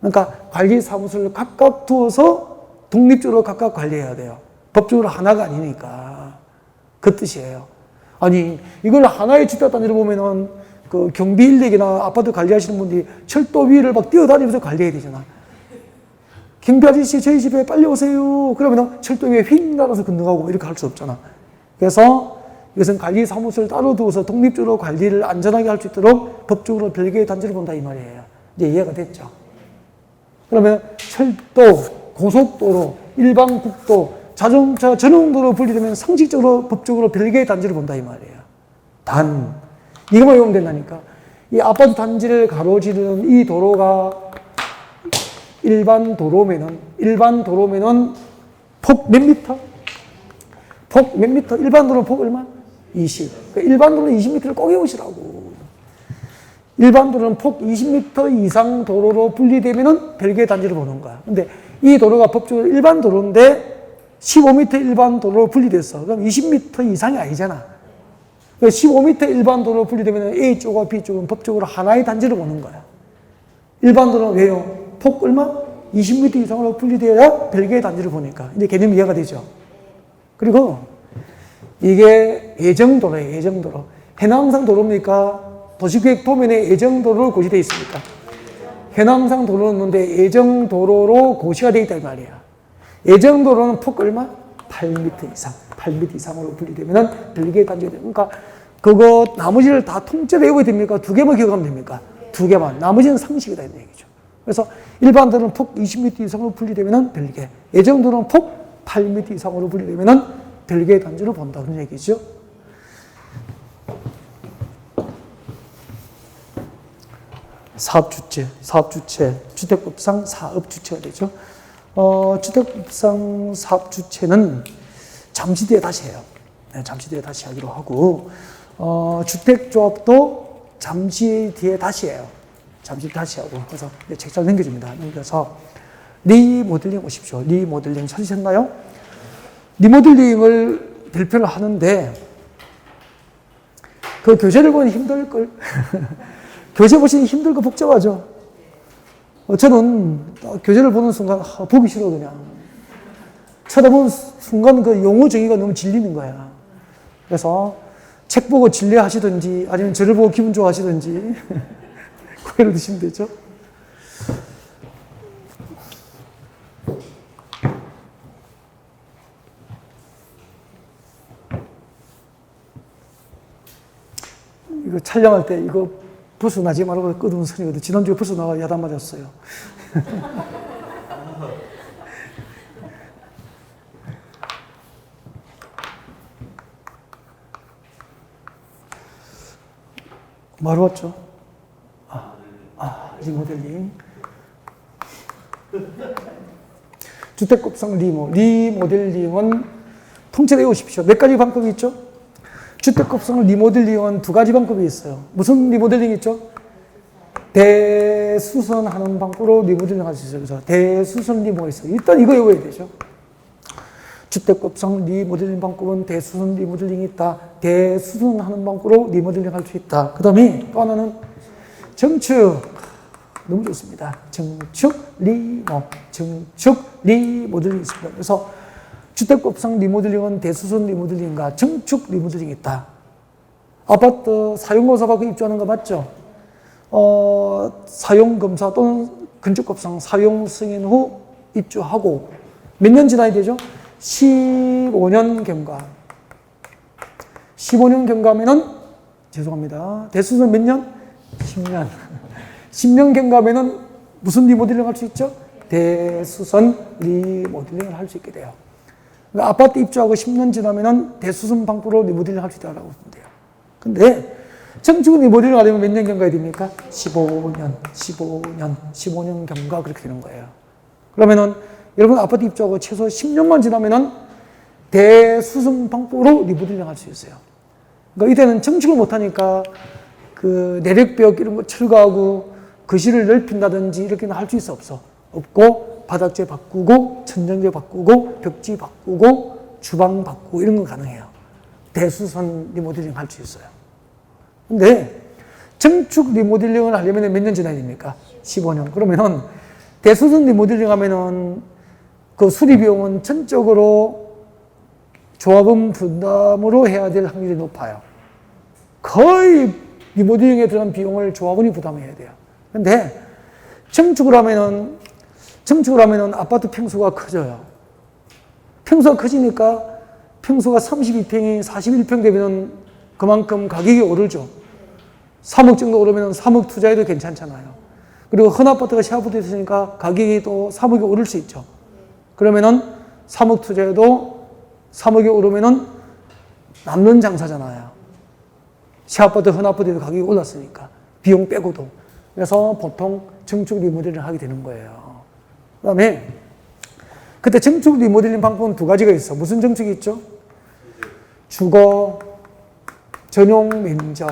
그러니까 관리사무소를 각각 두어서 독립적으로 각각 관리해야 돼요. 법적으로 하나가 아니니까. 그 뜻이에요. 아니, 이걸 하나의 주택단지를 보면은 그 경비 인력이나 아파트 관리하시는 분들이 철도 위를 막 뛰어다니면서 관리해야 되잖아. 경비 아저씨 저희 집에 빨리 오세요. 그러면 철도 위에 휙 날아서 건너가고 이렇게 할 수 없잖아. 그래서 이것은 관리사무소를 따로 두어서 독립적으로 관리를 안전하게 할 수 있도록 법적으로 별개의 단지를 본다 이 말이에요. 이제 이해가 됐죠? 그러면 철도, 고속도로, 일반국도, 자동차 전용도로 분리되면 상식적으로 법적으로 별개의 단지를 본다 이 말이에요. 단, 이것만 외우면 된다니까. 이 아파트 단지를 가로지르는 이 도로가 일반 도로면은 폭 몇 미터? 폭 몇 미터? 일반 도로는 폭 얼마? 20. 그러니까 일반 도로는 20m를 꼭 외우시라고. 일반 도로는 폭 20m 이상 도로로 분리되면은 별개의 단지를 보는 거야. 근데 이 도로가 법적으로 일반 도로인데 15m 일반 도로로 분리됐어. 그럼 20m 이상이 아니잖아. 15m 일반 도로로 분리되면 A 쪽과 B 쪽은 법적으로 하나의 단지를 보는 거야. 일반 도로는 왜요? 폭 얼마? 20m 이상으로 분리되어야 별개의 단지를 보니까. 근데 개념 이해가 되죠? 그리고 이게 예정도로예요, 예정도로. 해남상 도로입니까? 도시계획 도면에 예정도로로 고시되어 있습니까? 해남상 도로는 뭔데 예정도로로 고시가 되어 있다 이 말이야. 예정도로는 폭 얼마? 8m 이상. 8m 이상으로 분리되면 별개의 단지가 됩니다. 그러니까 그거 나머지를 다 통째로 외워야 됩니까? 2개만 기억하면 됩니까? 2개만. 나머지는 상식이다 이런 얘기죠. 그래서 일반도로는 폭 20m 이상으로 분리되면 별개. 예정도로는 폭 8m 이상으로 분리되면 별개의 단지를 본다 그런 얘기죠. 사업주체, 주택법상 사업주체가 되죠. 주택법상 사업주체는 잠시 뒤에 다시 해요. 네, 잠시 뒤에 다시 하기로 하고, 주택조합도 잠시 뒤에 다시 해요. 잠시 뒤에 다시 하고, 그래서 책장 넘겨줍니다. 넘겨서, 리모델링 오십시오. 리모델링 찾으셨나요? 리모델링을 발표를 하는데, 그 교재를 보면 힘들걸. 교재 보시니 힘들고 복잡하죠. 저는 교재를 보는 순간 보기 싫어 그냥. 쳐다보는 순간 그 용어 정의가 너무 질리는 거야. 그래서 책 보고 진리하시든지 아니면 저를 보고 기분 좋아하시든지 고개를 드시면 되죠. 이거 촬영할 때 이거 벌써 나지 말고 끄둔 선이거든. 지난주에 벌써 나가 야단 맞았어요. 뭐로 왔죠? 리모델링. 주택곱성 리모델링은 통째로 외우십시오. 몇 가지 방법이 있죠? 주택곱성을 리모델링은 두 가지 방법이 있어요. 무슨 리모델링 있죠? 대수선하는 방법으로 리모델링 할 수 있어요. 그래서 대수선 리모가 있어요. 일단 이거 외워야 되죠. 주택곱성 리모델링 방법은 대수선 리모델링이 있다. 대수선하는 방법으로 리모델링 할 수 있다. 그 다음에 또 하나는 정축. 너무 좋습니다. 정축 리모델링이 있습니다. 그래서 주택곱성 리모델링은 대수선 리모델링과 정축 리모델링이 있다. 아파트 사용검사 받고 입주하는 거 맞죠? 사용검사 또는 건축법상 사용 승인 후 입주하고 몇 년 지나야 되죠? 15년 경과. 15년 경과면은 죄송합니다. 대수선 몇 년? 10년. 10년 경과면은 무슨 리모델링 할 수 있죠? 대수선 리모델링을 할 수 있게 돼요. 그러니까 아파트 입주하고 10년 지나면은 대수선 방법으로 리모델링 할 수 있다고 보면 돼요. 근데 정축 리모델링 하려면 몇 년 경과해야 됩니까? 15년 경과 그렇게 되는 거예요. 그러면은 여러분 아파트 입주하고 최소 10년만 지나면은 대수선 방법으로 리모델링 할 수 있어요. 그러니까 이때는 정축을 못하니까 그 내력벽 이런 거 철거하고 거실을 넓힌다든지 이렇게는 할 수 있어 없어? 없고 바닥재 바꾸고 천정재 바꾸고 벽지 바꾸고 주방 바꾸고 이런 건 가능해요. 대수선 리모델링 할 수 있어요. 근데 정축 리모델링을 하려면 몇 년 지나야 됩니까? 15년. 그러면은 대수선 리모델링 하면은 그 수리 비용은 전적으로 조합원 부담으로 해야 될 확률이 높아요. 거의 리모델링에 들어간 비용을 조합원이 부담해야 돼요. 근데 정축을 하면은 아파트 평수가 커져요. 평수가 커지니까 평수가 32평이 41평 되면은 그만큼 가격이 오르죠. 3억 정도 오르면 3억 투자해도 괜찮잖아요. 그리고 헌아파트가 시아파트 있으니까 가격이 또 3억이 오를 수 있죠. 그러면은 3억 투자해도 3억이 오르면은 남는 장사잖아요. 시아파트, 헌아파트에도 가격이 올랐으니까. 비용 빼고도. 그래서 보통 정축 리모델링을 하게 되는 거예요. 그 다음에 그때 정축 리모델링 방법은 두 가지가 있어. 무슨 정축이 있죠? 주거 전용 면적.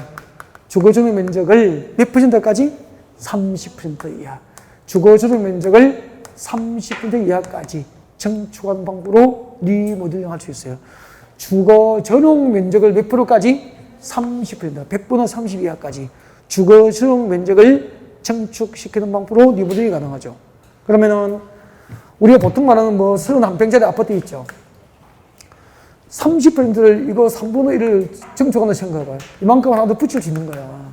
주거 전용 면적을 몇 %까지? 30% 이하. 주거 전용 면적을 30% 이하까지 정축한 방법으로 리모델링 할 수 있어요. 주거 전용 면적을 몇 %까지? 30%. 100분의 30 이하까지. 주거 전용 면적을 정축시키는 방법으로 리모델링이 가능하죠. 그러면은 우리가 보통 말하는 31평짜리 아파트 있죠. 30%를 이거 3분의 1을 정축한다 생각해봐요. 이만큼 하나 더 붙일 수 있는 거야.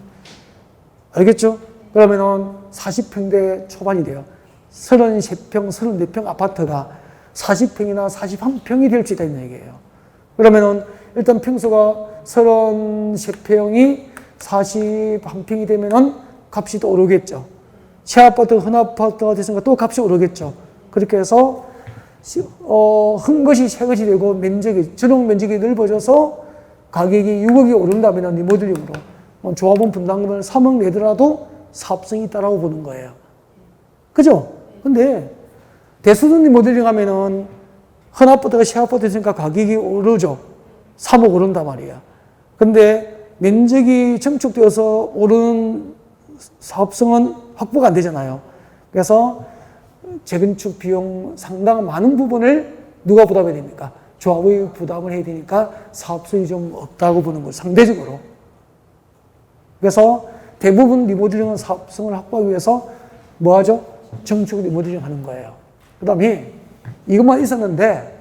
알겠죠? 그러면은 40평대 초반이 돼요. 33평, 34평 아파트가 40평이나 41평이 될 수 있다는 얘기예요. 그러면은 일단 평수가 33평이 41평이 되면은 값이 또 오르겠죠. 시아파트, 헌아파트가 됐으니까 또 값이 오르겠죠. 그렇게 해서 한 것이 새 것이 되고 면적이 전용 면적이 넓어져서 가격이 6억이 오른다면 리모델링으로 조합원 분담금을 3억 내더라도 사업성이 있다라고 보는 거예요. 그죠? 근데 대수선 리모델링 하면은 헌아파트가 시아파트 있으니까 가격이 오르죠. 3억 오른단 말이야. 근데 면적이 정축되어서 오르는 사업성은 확보가 안 되잖아요. 그래서 재건축 비용 상당한 많은 부분을 누가 부담해야 됩니까? 조합이 부담을 해야 되니까 사업성이 좀 없다고 보는 거예요. 상대적으로. 그래서 대부분 리모델링은 사업성을 확보하기 위해서 뭐 하죠? 정축 리모델링 하는 거예요. 그 다음에 이것만 있었는데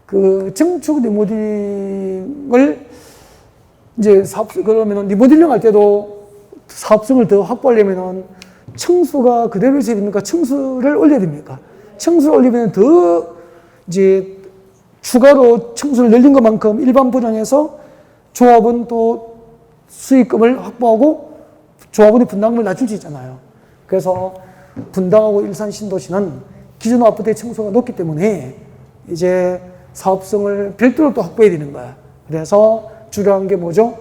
그 정축 리모델링을 이제 그러면 리모델링 할 때도 사업성을 더 확보하려면은 층수가 그대로 있어야 됩니까? 층수를 올려야 됩니까? 층수를 올리면 더 이제 추가로 층수를 늘린 것만큼 일반 분양에서 조합은 또 수익금을 확보하고 조합원의 분담금을 낮출 수 있잖아요. 그래서 분당하고 일산 신도시는 기존 아파트의 층수가 높기 때문에 이제 사업성을 별도로 또 확보해야 되는 거야. 그래서 주요한 게 뭐죠?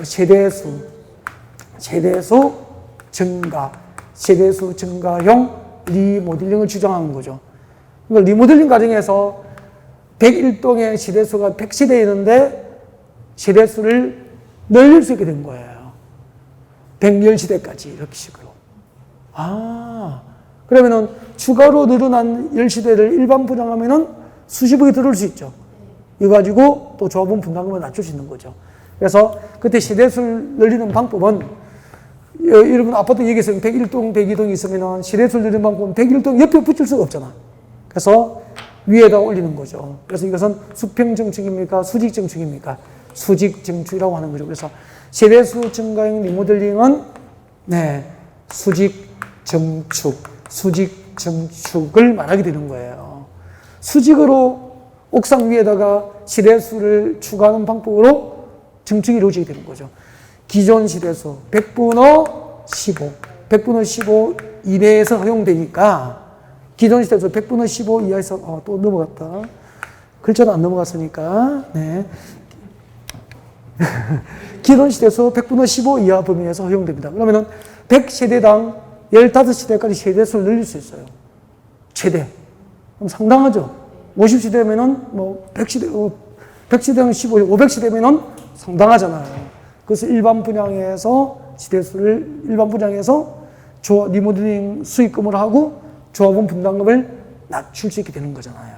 세대수 증가형 리모델링을 주장하는 거죠. 그러니까 리모델링 과정에서 101동의 세대수가 100세대였는데 세대수를 늘릴 수 있게 된 거예요. 110세대까지 이렇게 식으로. 그러면은 추가로 늘어난 10세대를 일반 분양하면은 수십억이 들어올 수 있죠. 이거 가지고 또 조합원 분담금을 낮출 수 있는 거죠. 그래서 그때 세대수를 늘리는 방법은 여러분 아파트 얘기했으면 101동, 102동이 있으면은 세대수를 늘리는 방법은 101동 옆에 붙일 수가 없잖아. 그래서 위에다 올리는 거죠. 그래서 이것은 수평증축입니까? 수직증축입니까? 수직증축이라고 하는 거죠. 그래서 세대수 증가형 리모델링은 수직증축을 말하게 되는 거예요. 수직으로 옥상 위에다가 세대수를 추가하는 방법으로 증축이 이루어지게 되는 거죠. 기존 세대수 100분의 15 이내에서 허용되니까 기존 세대수 100분의 15 이하에서 또 넘어갔다. 글자는 안 넘어갔으니까 기존 세대수 100분의 15 이하 범위에서 허용됩니다. 그러면은 100세대당 15세대까지 세대수를 늘릴 수 있어요. 최대. 그럼 상당하죠. 50세대면은 뭐 100세대면 15, 500세대면은 상당하잖아요. 그래서 일반 분양에서 리모델링 수익금을 하고 조합원 분담금을 낮출 수 있게 되는 거잖아요.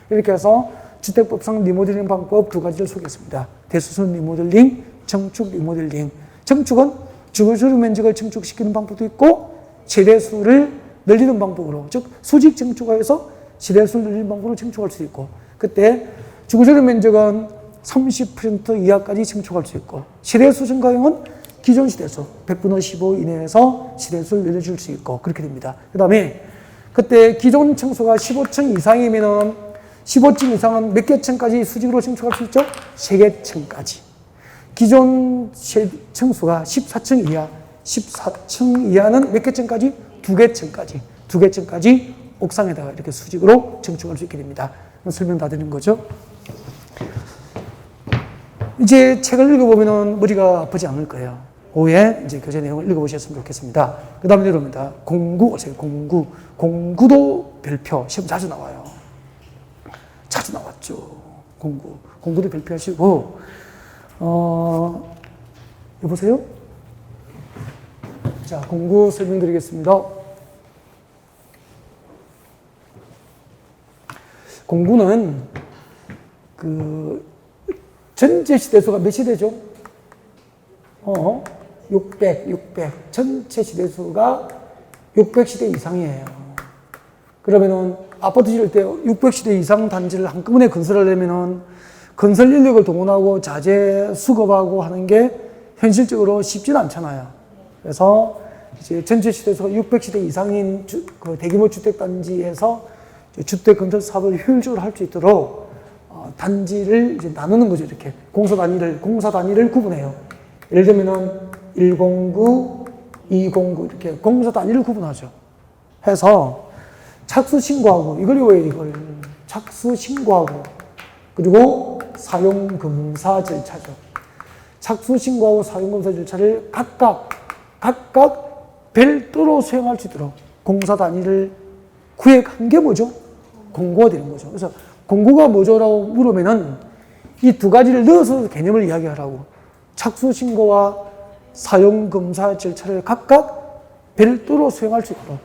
이렇게 해서 주택법상 리모델링 방법 두 가지를 소개했습니다. 대수선 리모델링, 정축 리모델링. 정축은 주거소유 면적을 증축시키는 방법도 있고 세대수를 늘리는 방법으로, 즉 수직 증축화해서 세대수를 늘리는 방법으로 증축할 수 있고, 그때 주거소유 면적은 30% 이하까지 증축할 수 있고, 세대수 증가형은 기존 세대수 100분의 15 이내에서 세대수를 늘려줄 수 있고 그렇게 됩니다. 그 다음에 그때 기존 층수가 15층 이상이면은 15층 이상은 몇 개 층까지 수직으로 증축할 수 있죠? 3개 층까지. 기존 층수가 14층 이하, 14층 이하는 몇 개 층까지? 2개 층까지. 2개 층까지 옥상에다가 이렇게 수직으로 증축할 수 있게 됩니다. 설명 다 되는 거죠? 이제 책을 읽어보면 머리가 아프지 않을 거예요. 오후에 이제 교재 내용을 읽어보셨으면 좋겠습니다. 그 다음에 내려옵니다. 공구도 별표. 시험 자주 나와요. 자주 나왔죠. 공구도 별표하시고, 여보세요? 자, 공구 설명드리겠습니다. 공구는 전체 시대수가 몇 시대죠? 600. 전체 시대수가 600시대 이상이에요. 그러면은 아파트 지을 때 600시대 이상 단지를 한꺼번에 건설하려면은 건설 인력을 동원하고 자재 수급하고 하는 게 현실적으로 쉽지는 않잖아요. 그래서 이제 전체 시대수가 600시대 이상인 대규모 주택단지에서 주택 건설 사업을 효율적으로 할 수 있도록 단지를 이제 나누는 거죠. 이렇게 공사 단위를 구분해요. 예를 들면은 109, 209 이렇게 공사 단위를 구분하죠. 해서 착수 신고하고 이걸 외워요. 이걸 착수 신고하고 그리고 사용 검사 절차죠. 착수 신고하고 사용 검사 절차를 각각 별도로 수행할 수 있도록 공사 단위를 구획한 게 뭐죠? 공고가 되는 거죠. 그래서 공고가 뭐죠라고 물으면은 이 두 가지를 넣어서 개념을 이야기하라고. 착수 신고와 사용 검사 절차를 각각 별도로 수행할 수 있도록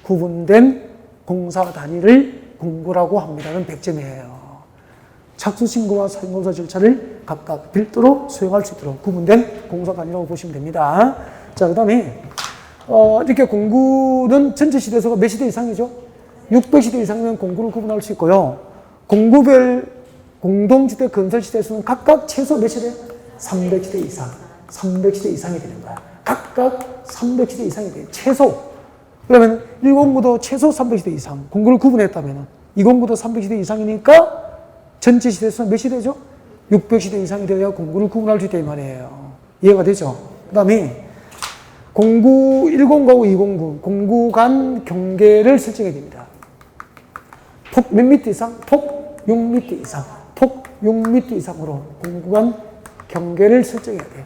구분된 공사 단위를 공고라고 합니다는 100점이에요. 착수 신고와 사용 검사 절차를 각각 별도로 수행할 수 있도록 구분된 공사 단위라고 보시면 됩니다. 자, 그다음에 이렇게 공구는 전체 시대수가 몇 시대 이상이죠? 600시대 이상이면 공구를 구분할 수 있고요. 공구별 공동주택 건설 시대수는 각각 최소 몇 시대? 300시대 이상. 300시대 이상이 되는 거야. 각각 300시대 이상이 돼요. 최소. 그러면 1공구도 최소 300시대 이상. 공구를 구분했다면 2공구도 300시대 이상이니까 전체 시대수는 몇 시대죠? 600시대 이상이 되어야 공구를 구분할 수 있다 이 말이에요. 이해가 되죠? 그 다음에 공구 1공구하고 2공구, 공구 간 경계를 설정해야 됩니다. 폭 몇 미터 이상? 폭 6미터 이상. 폭 6미터 이상으로 공구 간 경계를 설정해야 돼요.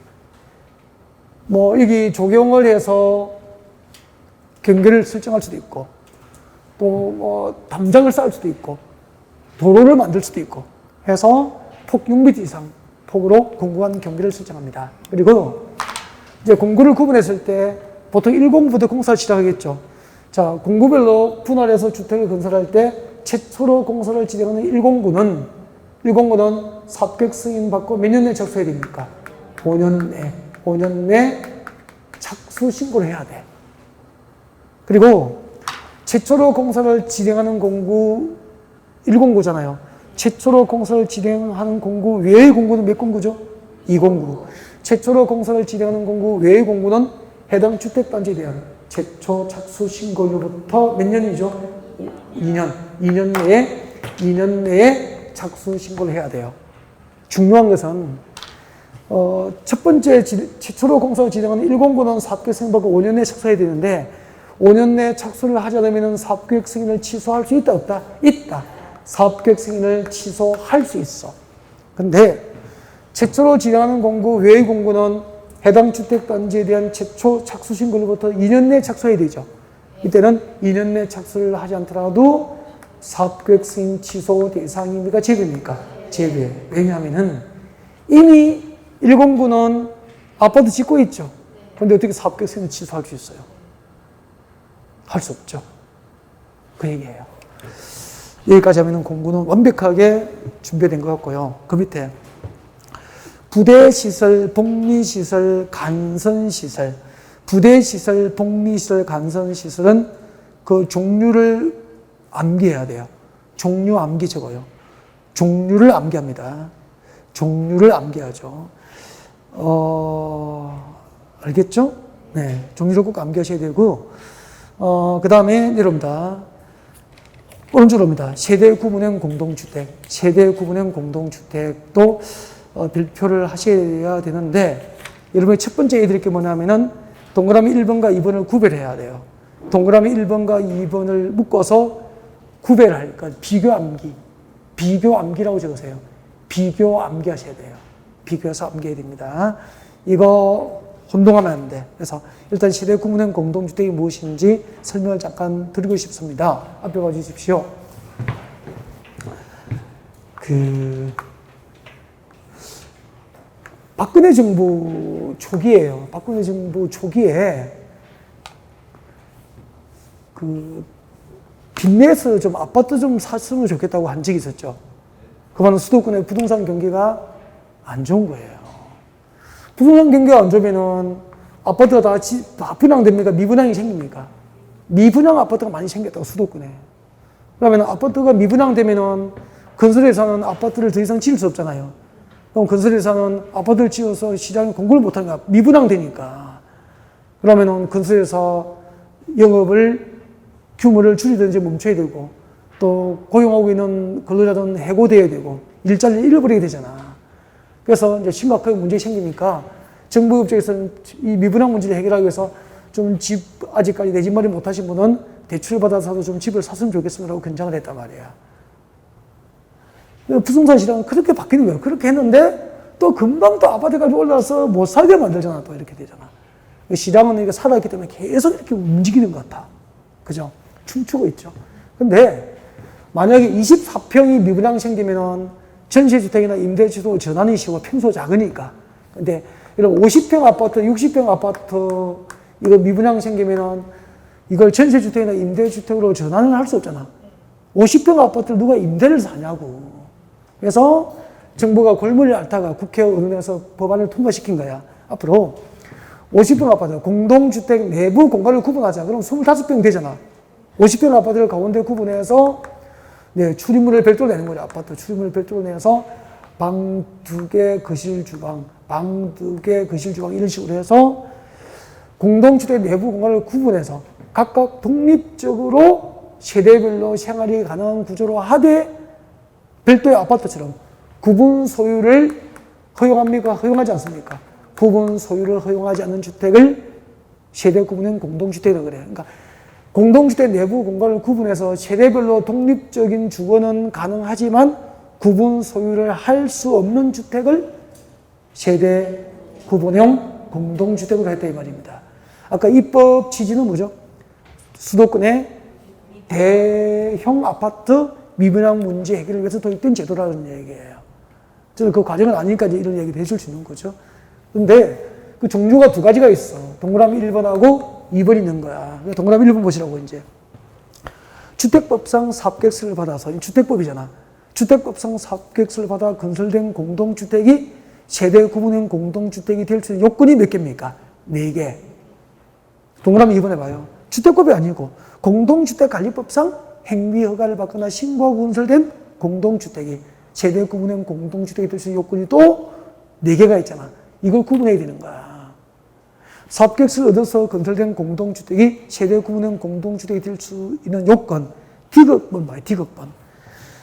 뭐, 여기 조경을 해서 경계를 설정할 수도 있고, 또 뭐, 담장을 쌓을 수도 있고, 도로를 만들 수도 있고, 해서 폭 6m 이상 폭으로 공구 간 경계를 설정합니다. 그리고 이제 공구를 구분했을 때 보통 1공부터 공사를 시작하겠죠. 자, 공구별로 분할해서 주택을 건설할 때 최초로 공사를 진행하는 1공구는 사업계획 승인받고 몇 년 내에 착수해야 됩니까? 5년 내 착수 신고를 해야 돼. 그리고 최초로 공사를 진행하는 공구 1공구잖아요. 최초로 공사를 진행하는 공구 외의 공구는 몇 공구죠? 2공구. 최초로 공사를 진행하는 공구 외의 공구는 해당 주택단지에 대한 최초 착수 신고일로부터 몇 년이죠? 2년. 2년 내에 착수 신고를 해야 돼요. 중요한 것은 첫 번째 최초로 공사를 진행하는 1공구는 사업계획 승인받고 5년 내에 착수해야 되는데 5년 내에 착수를 하지 않으면 사업계획 승인을 취소할 수 있다 없다? 있다. 사업계획 승인을 취소할 수 있어. 근데 최초로 진행하는 공구 외의 공구는 해당 주택단지에 대한 최초 착수 신고로부터 2년 내에 착수해야 되죠. 이때는 2년 내에 착수를 하지 않더라도 사업계획 승인 취소 대상입니까? 제외입니까? 제외. 왜냐하면은 이미 1공구는 아파트 짓고 있죠. 그런데 어떻게 사업계획 승인을 취소할 수 있어요? 할 수 없죠. 그 얘기예요. 여기까지 하면 공구는 완벽하게 준비된 것 같고요. 그 밑에 부대시설, 복리시설, 간선시설. 부대시설, 복리시설, 간선시설은 그 종류를 암기해야 돼요. 종류 암기 적어요. 종류를 암기합니다. 종류를 암기하죠. 알겠죠? 네. 종류를 꼭 암기하셔야 되고, 그 다음에 내려옵니다. 오른쪽으로 옵니다. 세대 구분형 공동주택. 세대 구분형 공동주택도 별표를 하셔야 되는데, 여러분이 첫 번째 해드릴 게 뭐냐면은, 동그라미 1번과 2번을 구별해야 돼요. 동그라미 1번과 2번을 묶어서 구별할, 그러니까 비교 암기. 비교 암기라고 적으세요. 비교 암기 하셔야 돼요. 비교해서 암기해야 됩니다. 이거 혼동하면 안 돼. 그래서 일단 세대 구분형 공동주택이 무엇인지 설명을 잠깐 드리고 싶습니다. 앞에 봐 주십시오. 박근혜 정부 초기에요. 박근혜 정부 초기에 빚내서 좀 아파트 좀 샀으면 좋겠다고 한 적이 있었죠. 그 말은 수도권의 부동산 경기가 안 좋은 거예요. 부동산 경기가 안 좋으면은 아파트가 다 분양됩니까? 미분양이 생깁니까? 미분양 아파트가 많이 생겼다고, 수도권에. 그러면 아파트가 미분양되면은 건설회사는 아파트를 더 이상 지을 수 없잖아요. 그럼 건설회사는 아파트를 지어서 시장에 공급을 못하니까 미분양되니까. 그러면은 건설회사 영업을 규모를 줄이든지 멈춰야 되고, 또 고용하고 있는 근로자들은 해고돼야 되고, 일자리를 잃어버리게 되잖아. 그래서 이제 심각하게 문제가 생기니까 정부 입장에서는 이 미분양 문제를 해결하기 위해서 좀 아직까지 내 집 마련 못하신 분은 대출을 받아서도 좀 집을 샀으면 좋겠습니다라고 권장을 했단 말이야. 부동산 시장은 그렇게 바뀌는 거예요. 그렇게 했는데 또 금방 또 아파트까지 올라서 못 살게 만들잖아. 또 이렇게 되잖아. 시장은 이렇게 살아있기 때문에 계속 이렇게 움직이는 것 같아. 그죠? 춤추고 있죠. 근데 만약에 24평이 미분양 생기면은 전세주택이나 임대주택 전환이 쉬워. 평소 작으니까. 근데 이런 50평 아파트, 60평 아파트 이거 미분양 생기면은 이걸 전세주택이나 임대주택으로 전환을 할 수 없잖아. 50평 아파트를 누가 임대를 사냐고. 그래서 정부가 골머리를 앓다가 국회의원에서 법안을 통과시킨 거야. 앞으로 50평 아파트, 공동주택 내부 공간을 구분하자. 그럼 25평 되잖아. 50평 아파트를 가운데 구분해서 출입문을 별도로 내는 거죠. 아파트 출입문을 별도로 내서 방 2개, 거실, 주방, 방 2개, 거실, 주방 이런 식으로 해서 공동주택 내부 공간을 구분해서 각각 독립적으로 세대별로 생활이 가능한 구조로 하되 별도의 아파트처럼 구분 소유를 허용합니까? 허용하지 않습니까? 부분 소유를 허용하지 않는 주택을 세대 구분형 공동주택이라고 그래요. 그러니까 공동주택 내부 공간을 구분해서 세대별로 독립적인 주거는 가능하지만 구분 소유를 할 수 없는 주택을 세대 구분형 공동주택으로 했다 이 말입니다. 아까 입법 취지는 뭐죠? 수도권의 대형 아파트 미분양 문제 해결을 위해서 도입된 제도라는 얘기예요. 저는 그 과정은 아니니까 이런 얘기를 해줄 수 있는 거죠. 근데 그 종류가 두 가지가 있어. 동그라미 1번하고 2번 있는 거야. 동그라미 1번 보시라고 이제. 주택법상 사업계획서를 받아서, 주택법이잖아. 주택법상 사업계획서를 받아 건설된 공동주택이 세대 구분형 공동주택이 될 수 있는 요건이 몇 개입니까? 4개. 동그라미 2번 해봐요. 주택법이 아니고 공동주택관리법상 행위허가를 받거나 신고하고 건설된 공동주택이 세대 구분형 공동주택이 될 수 있는 요건이 또 4개가 있잖아. 이걸 구분해야 되는 거야. 사업계획서를 얻어서 건설된 공동주택이 세대 구분형 공동주택이 될 수 있는 요건, D급번 봐요, D급번.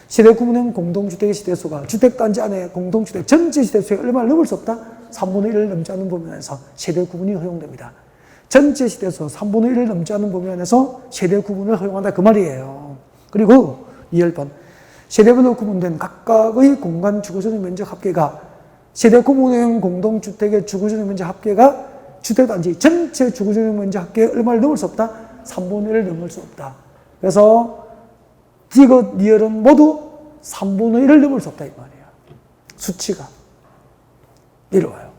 세대 구분형 공동주택의 시대수가 주택단지 안에 공동주택 전체 시대수에 얼마를 넘을 수 없다? 3분의 1을 넘지 않는 범위 안에서 세대 구분이 허용됩니다. 전체 시대수 3분의 1을 넘지 않는 범위 안에서 세대 구분을 허용한다 그 말이에요. 그리고 2번 세대별로 구분된 각각의 공간 주거전용 면적 합계가 세대 구분형 공동주택의 주거전용 면적 합계가 주택단지 전체 주거전용 면적 합계에 얼마를 넘을 수 없다? 3분의 1을 넘을 수 없다. 그래서 디귿, 리얼은 모두 3분의 1을 넘을 수 없다 이 말이야. 수치가 이리와요.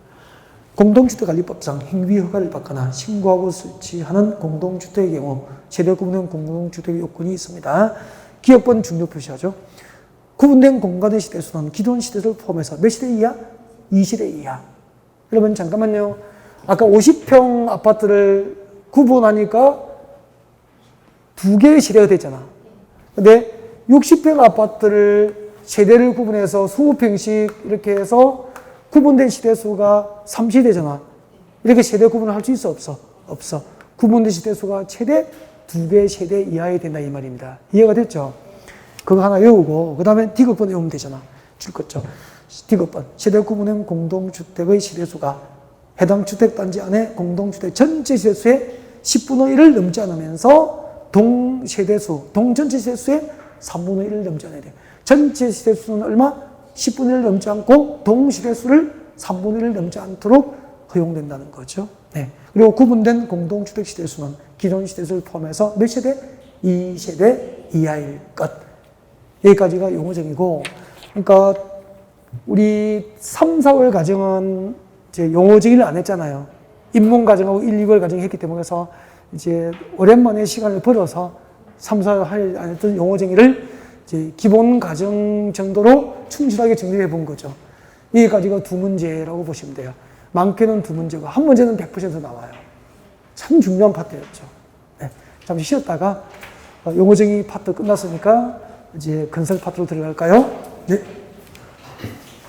공동주택관리법상 행위허가를 받거나 신고하고 설치하는 공동주택의 경우 세대 구분형 공동주택의 요건이 있습니다. 기억번 중요 표시하죠. 구분된 공간의 시대수는 기존 시대수를 포함해서 몇 시대 이하? 2시대 이하. 여러분 잠깐만요. 아까 50평 아파트를 구분하니까 2개의 시대가 됐잖아. 근데 60평 아파트를 세대를 구분해서 20평씩 이렇게 해서 구분된 시대수가 3시대잖아. 이렇게 세대 구분을 할 수 있어? 없어? 없어. 구분된 시대수가 최대 2개의 세대 이하에 된다 이 말입니다. 이해가 됐죠? 그거 하나 외우고 그 다음에 D급번 외우면 되잖아. 줄 거죠. D급번. 세대 구분형 공동주택의 시대수가 해당 주택단지 안에 공동주택 전체 시대수의 10분의 1을 넘지 않으면서 동세대수, 동전체 시대수의 3분의 1을 넘지 않아야 돼. 전체 시대수는 얼마? 10분의 1을 넘지 않고 동시대수를 3분의 1을 넘지 않도록 허용된다는 거죠. 네. 그리고 구분된 공동주택 시대수는 기존 시대수를 포함해서 몇 세대? 2세대 이하일 것. 여기까지가 용어정이고, 그러니까 우리 3, 4월 과정은 이제 용어정의를 안 했잖아요. 입문 과정하고 1, 2월 과정을 했기 때문에 그래서 이제 오랜만에 시간을 벌어서 3, 4월 안 했던 용어정의를 이제 기본 과정 정도로 충실하게 정리해 본 거죠. 여기까지가 2문제라고 보시면 돼요. 많게는 2문제고 한 문제는 100% 나와요. 참 중요한 파트였죠. 네. 잠시 쉬었다가 용어정의 파트 끝났으니까 이제 건설 파트로 들어갈까요? 네.